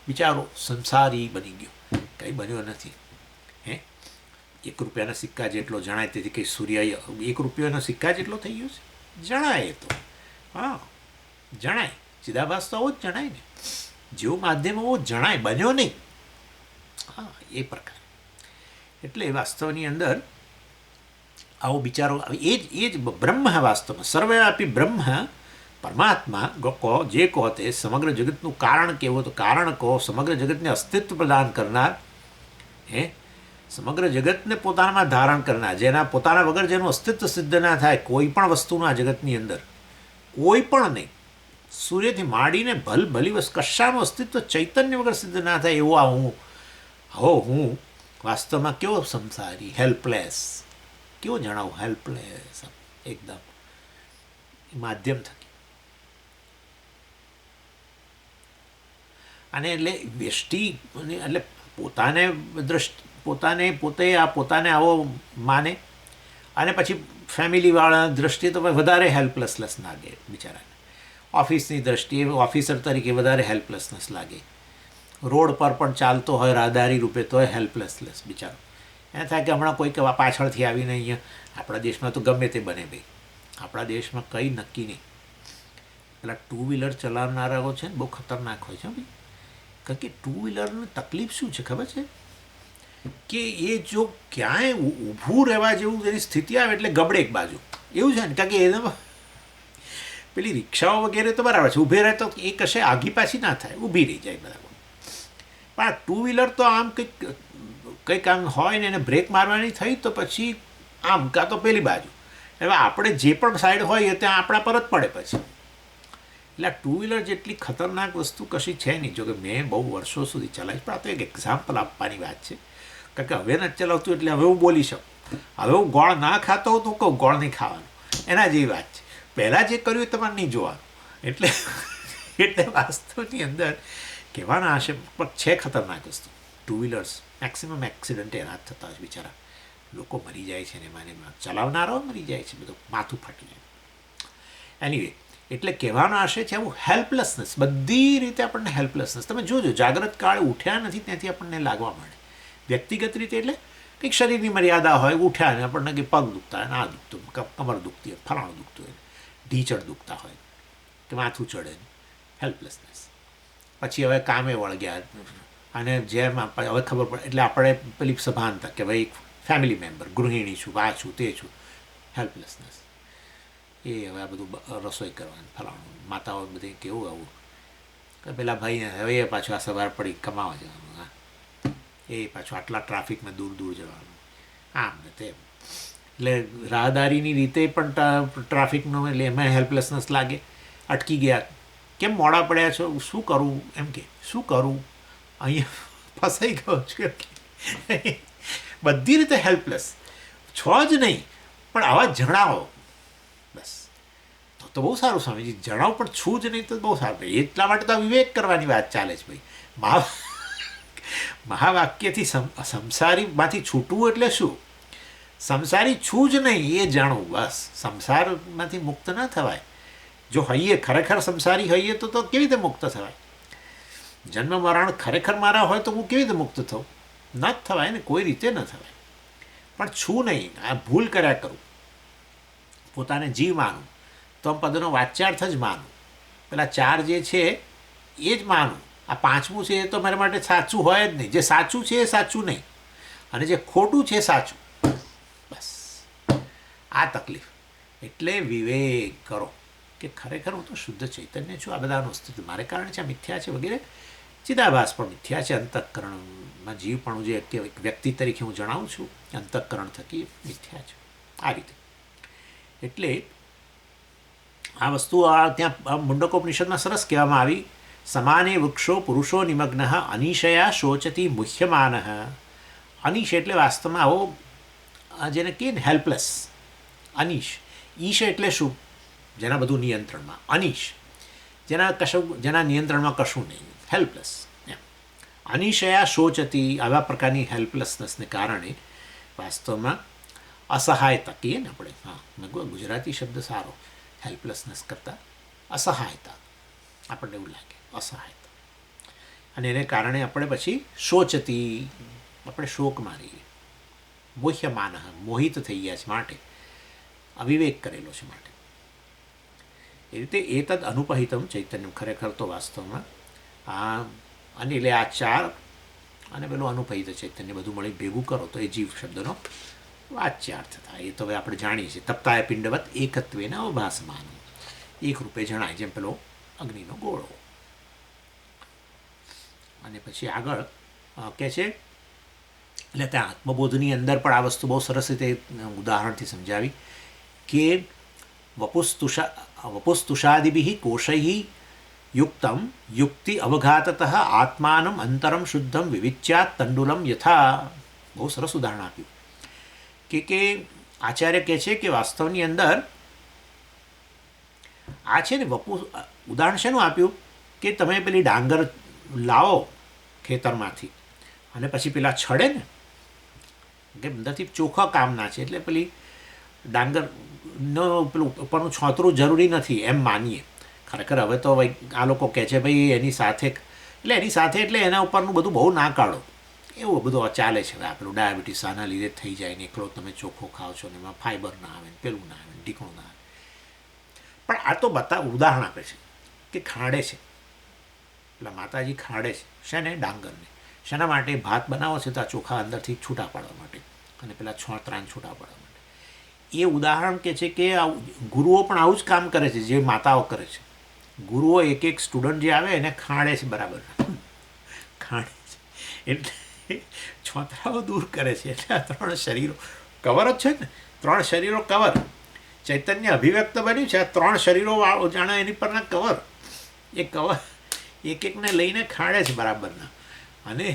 S1: બિચારો સંસારી બની ગયો, કંઈ બન્યો નથી. હે, 1 રૂપિયાના સિક્કા જેટલો જણાય, તેથી કંઈ સૂર્ય 1 રૂપિયાના સિક્કા જેટલો થઈ ગયો છે? જણાય એ તો, હા જણાય. ચિદાભાસ તો આવો જ જણાય ને, જેવું માધ્યમ આવો જ જણાય, બન્યો નહીં. હા, એ પ્રકાર. એટલે વાસ્તવની અંદર આવો બિચારો એ જ બ્રહ્મ વાસ્તવમાં સર્વવ્યાપી બ્રહ્મ પરમાત્મા કહો જે કહો તે સમગ્ર જગતનું કારણ કેવું, તો કારણ કહો સમગ્ર જગતને અસ્તિત્વ પ્રદાન કરનાર, હે, સમગ્ર જગતને પોતાનામાં ધારણ કરનાર, જેના પોતાના વગર જેનું અસ્તિત્વ સિદ્ધ ના થાય કોઈ પણ વસ્તુનું આ જગતની અંદર, કોઈ પણ નહીં. સૂર્યથી માંડીને ભલી વસ્તુ કશાનું અસ્તિત્વ ચૈતન્ય વગર સિદ્ધ ના થાય એવો આ હું વાસ્તવમાં કેવો સંસારી, હેલ્પલેસ, કેવો જણાવું, હેલ્પલેસ એકદમ માધ્યમ થકી. અને એટલે વ્યષ્ટિ એટલે પોતાને આવો માને, અને પછી ફેમિલીવાળા દ્રષ્ટિએ તો વધારે હેલ્પલેસનેસ લાગે બિચારાને. ઓફિસની દ્રષ્ટિએ ઓફિસર તરીકે વધારે હેલ્પલેસનેસ લાગે. રોડ પર પણ ચાલતો હોય રાહદારી રૂપે તોય હેલ્પલેસનેસ બિચારો. એમ થાય કે હમણાં કોઈક પાછળથી આવીને અહીંયા, આપણા દેશમાં તો ગમે તે બને ભાઈ, આપણા દેશમાં કંઈ નક્કી નહીં. પેલા 2 વ્હીલર ચલાવનારાઓ છે ને બહુ ખતરનાક હોય છે ભાઈ. કારણ કે 2 વ્હીલરની તકલીફ શું છે ખબર છે? કે એ જો ક્યાંય ઊભું રહેવા જેવું એની સ્થિતિ આવે એટલે ગબડે એક બાજુ, એવું છે ને. કારણ કે એને પેલી રિક્ષાઓ વગેરે તો બરાબર છે, ઊભે રહે તો એ કશે આગી પાછી ના થાય, ઊભી રહી જાય બરાબર. પણ આ 2 વ્હીલર તો આમ કંઈક આમ હોય ને એને બ્રેક મારવાની થઈ તો પછી આમ કાં તો પેલી બાજુ, હવે આપણે જે પણ સાઈડ હોય એ ત્યાં આપણા પર જ પડે પછી. એટલે આ 2 વ્હીલર જેટલી ખતરનાક વસ્તુ કશી છે નહીં. જો કે મેં બહુ વર્ષો સુધી ચલાવીશ, પણ આ તો એક એક્ઝામ્પલ આપવાની વાત છે. કારણ કે હવે નથી ચલાવતું એટલે હવે હું બોલી શકું. હવે હું ગોળ ના ખાતો હોઉં તો કહું ગોળ નહીં ખાવાનું, એના જેવી વાત છે. પહેલાં જે કર્યું એ તમારે નહીં જોવાનું. એટલે વાસ્તવની અંદર કહેવાના હશે પણ છે ખતરનાક વસ્તુ. 2 વ્હીલર્સ મેક્સિમમ એક્સિડન્ટ એના જ થતા હોય બિચારા, લોકો મરી જાય છે ને એમાં ચલાવનારાઓ મરી જાય છે, બધું માથું ફાટી જાય. એનીવે, એટલે કહેવાનો આશય છે આવું હેલ્પલેસનેસ, બધી રીતે આપણને હેલ્પલેસનેસ. તમે જોજો, જાગ્રત કાળે ઉઠ્યા નથી ત્યાંથી આપણને લાગવા માંડે. વ્યક્તિગત રીતે એટલે કંઈક શરીરની મર્યાદા હોય, ઉઠ્યા ને આપણને કંઈક પગ દુખતા હોય, આ દુખતું, કમર દુખતી હોય, ફલાણું દુખતું હોય, ઢીચડ દુખતા હોય કે માથું ચડે, હેલ્પલેસનેસ. પછી હવે કામે વળગ્યા અને જેમ હવે ખબર પડે એટલે આપણે પેલી સભાનતા કે ભાઈ ફેમિલી મેમ્બર, ગૃહિણી છું, આ છું, તે છું, હેલ્પલેસનેસ. એ હવે આ બધું રસોઈ કરવાનું ફલાણું, માતાઓ બધી કેવું આવું કે પેલા ભાઈને હવે એ પાછું આ સવાર પડી કમાવા જવાનું, હા એ પાછું આટલા ટ્રાફિકમાં દૂર જવાનું, આમ ને તેમ. એટલે રાહદારીની રીતે પણ ટ્રાફિકનો એટલે એમાં હેલ્પલેસનેસ લાગે. અટકી ગયા, કેમ મોડા પડ્યા છો, શું કરું, એમ કે શું કરું, અહીંયા ફસાઈ ગયો છું. બધી રીતે હેલ્પલેસ છો જ નહીં, પણ આવા જણાવો બસ તો બહુ સારું. સ્વામીજી જણાવો પણ છું જ નહીં તો બહુ સારું. એટલા માટે તો વિવેક કરવાની વાત ચાલે છે ભાઈ. મહાવાક્યથી સંસારીમાંથી છૂટવું એટલે શું? સંસારી છું જ નહીં એ જાણવું, બસ. સંસારમાંથી મુક્ત ના થવાય. જો હઈએ ખરેખર સંસારી હઈએ તો કેવી રીતે મુક્ત થવાય? જન્મ મરણ ખરેખર મારા હોય તો હું કેવી રીતે મુક્ત થઉં? ન જ થવાય ને, કોઈ રીતે ન થવાય. પણ છું નહીં, આ ભૂલ કર્યા કરું, પોતાને જીવ માનું, તો પદનો વાચ્યાર્થ જ માનું, પેલા 4 જે છે એ જ માનું. આ 5મું છે એ તો મારા માટે સાચું હોય જ નહીં. જે સાચું છે એ સાચું નહીં, અને જે ખોટું છે એ સાચું, બસ. આ તકલીફ. એટલે વિવેક કરો કે ખરેખર હું તો શુદ્ધ ચૈતન્ય છું, આ બધાનું અસ્તિત્વ મારે કારણે છે, આ મિથ્યા છે વગેરે. ચિદાભાસ પણ મિથ્યા છે, અંતઃકરણમાં જીવ પણ જે વ્યક્તિ તરીકે હું જણાવું છું અંતઃકરણ થકી મિથ્યા છે. આ રીતે એટલે આ વસ્તુ ત્યાં મુંડકોપનિષદમાં સરસ કહેવામાં આવી. સમાને વૃક્ષો પુરુષો નિમગ્ન અનિશયા શોચતી મુહ્યમાન. અનિશ એટલે વાસ્તવમાં આવો જેને કહીએ ને હેલ્પલેસ, અનિશ. ઈશ એટલે શું? જેના બધું નિયંત્રણમાં. અનિશ જેના નિયંત્રણમાં કશું નહીં, હેલ્પલેસ એમ. અનિશયા શોચતી, આવા પ્રકારની હેલ્પલેસનેસને કારણે વાસ્તવમાં અસહાયતા કહીએ ને આપણે. હા, મેં કહ્યું ગુજરાતી શબ્દ સારો, હેલ્પલેસનેસ કરતાં અસહાયતા આપણને એવું લાગે, અસહાયતા. અને એને કારણે આપણે પછી શોચતી, આપણે શોક મારીએ, મોહ્યમાન, મોહિત થઈ ગયા છે, માટે અવિવેક કરેલો છે માટે. એ રીતે એતદ અનુપહિતમ ચૈતન્યમ, ખરેખર તો વાસ્તવમાં આ, અને એટલે આ ચાર અને પેલું અનુપહિત ચૈતન્ય બધું મળી ભેગું કરો તો એ જીવ શબ્દનો વાચ્યાર્થ થાય. એ તો હવે આપણે જાણીએ છીએ. તપ્તાય પિંડવત એકત્વેન અવભાસમાન, એક રૂપે જણાય, જેમ પેલો અગ્નિનો ગોળો. અને પછી આગળ કહે છે, એટલે ત્યાં આત્મબોધની અંદર પણ આ વસ્તુ બહુ સરસ રીતે ઉદાહરણથી સમજાવી કે વપુસ્તુષાદિભિ કોશૈ યુક્તમ યુક્તિ અવઘાતત આત્માનમ અંતરમ શુદ્ધમ વિવિચ્યાત તંડુલમ યથા. બહુ સરસ ઉદાહરણ આપ્યું કે આચાર્ય કહે છે કે વાસ્તવની અંદર આ છે ને ઉદાહરણ શેનું આપ્યું કે તમે પેલી ડાંગર લાવો ખેતરમાંથી અને પછી પેલા છડે ને કે અંદરથી ચોખ્ખા કામના છે, એટલે પેલી ડાંગરનો પેલું ઉપરનું છોતરું જરૂરી નથી એમ માનીએ. ખરેખર હવે તો આ લોકો કહે છે ભાઈ એની સાથે એટલે એના ઉપરનું બધું બહુ ના કાઢો, એવું બધું ચાલે છે. પેલું ડાયાબિટીસ આના લીધે થઈ જાય ને, એકલો તમે ચોખ્ખો ખાઓ છો ને એમાં ફાઈબર ના આવે, પેલું ના આવે, ઢીકણું ના આવે. પણ આ તો ઉદાહરણ આપે છે કે ખાંડે છે, પેલા માતાજી ખાંડે છે શેને? ડાંગરને. શેના માટે? ભાત બનાવો છે તો આ ચોખા અંદરથી છૂટા પાડવા માટે અને પેલા છોતરાને છૂટા પાડવા માટે. એ ઉદાહરણ કે છે કે ગુરુઓ પણ આવું જ કામ કરે છે જે માતાઓ કરે છે. ગુરુઓ એક એક સ્ટુડન્ટ જે આવે એને ખાંડે છે, બરાબર ખાંડે છે, એટલે છોતરાઓ દૂર કરે છે. એટલે આ ત્રણ શરીરો કવર જ છે ને, ત્રણ શરીરો કવર. ચૈતન્ય અભિવ્યક્ત બન્યું છે, આ ત્રણ શરીરો જાણે એની પરના કવર. એ કવર એક એકને લઈને ખાંડે છે બરાબરના, અને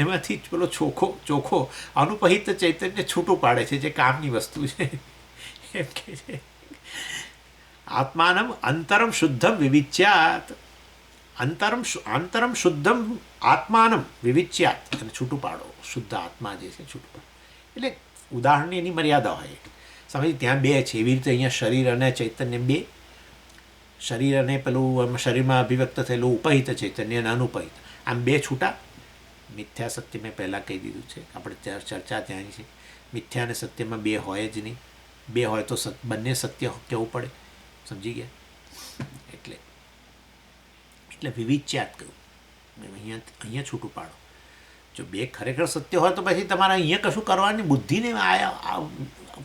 S1: એમાંથી પેલો ચોખ્ખો અનુપહિત ચૈતન્ય છૂટું પાડે છે, જે કામની વસ્તુ છે. એમ કે છે આત્માનમ અંતરમ શુદ્ધમ વિવિચ્યાત, અંતરમ શુદ્ધમ આત્માનમ વિવિચ્યાત, અને છૂટું પાડો, શુદ્ધ આત્મા જે છે છૂટું પાડો. એટલે ઉદાહરણની એની મર્યાદા હોય. સમજ ત્યાં બે છે, એવી રીતે અહીંયા શરીર અને ચૈતન્ય બે. શરીર અને પેલું શરીરમાં અભિવ્યક્ત થયેલું ઉપહિત ચૈતન્ય અને અનુપહિત, આમ બે છૂટા. મિથ્યા સત્ય મેં પહેલાં કહી દીધું છે, આપણે ચર્ચા ત્યાં છે. મિથ્યા અને સત્યમાં બે હોય જ નહીં, બે હોય તો બંને સત્ય કહેવું પડે. સમજી ગયા? એટલે વિવિચ્યાત કહ્યું, અહીંયા છૂટું પાડો. જો બે ખરેખર સત્ય હોય તો પછી તમારે અહીંયા કશું કરવાની, બુદ્ધિને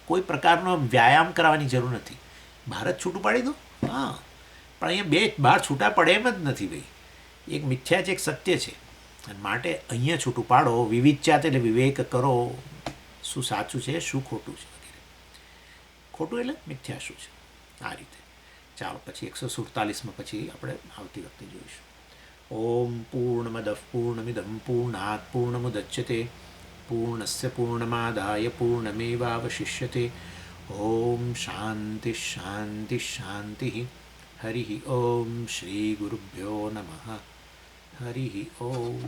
S1: કોઈ પ્રકારનો વ્યાયામ કરવાની જરૂર નથી. બહાર જ છૂટું પાડી દો. હા, પણ અહીંયા બે બહાર છૂટા પડે એમ જ નથી ભાઈ. એક મિથ્યા છે, એક સત્ય છે, અને માટે અહીંયા છૂટું પાડો. વિવિચ્યાત એટલે વિવેક કરો, શું સાચું છે, શું ખોટું છે વગેરે. ખોટું એટલે મિથ્યા શું છે, આ રીતે. ચાલો પછી 147માં પછી આપણે આવતી વખતે જોઈશું. ઓમ પૂર્ણમદ પૂર્ણમિદમ પૂર્ણાત પૂર્ણમુદચ્યતે પૂર્ણસ્ય પૂર્ણમાદાય પૂર્ણમેવાવશિષ્યતે. ઓમ શાંતિ શાંતિ શાંતિ. હરિ ઓમ શ્રી ગુરુભ્યો નમઃ. હરિ ઓમ.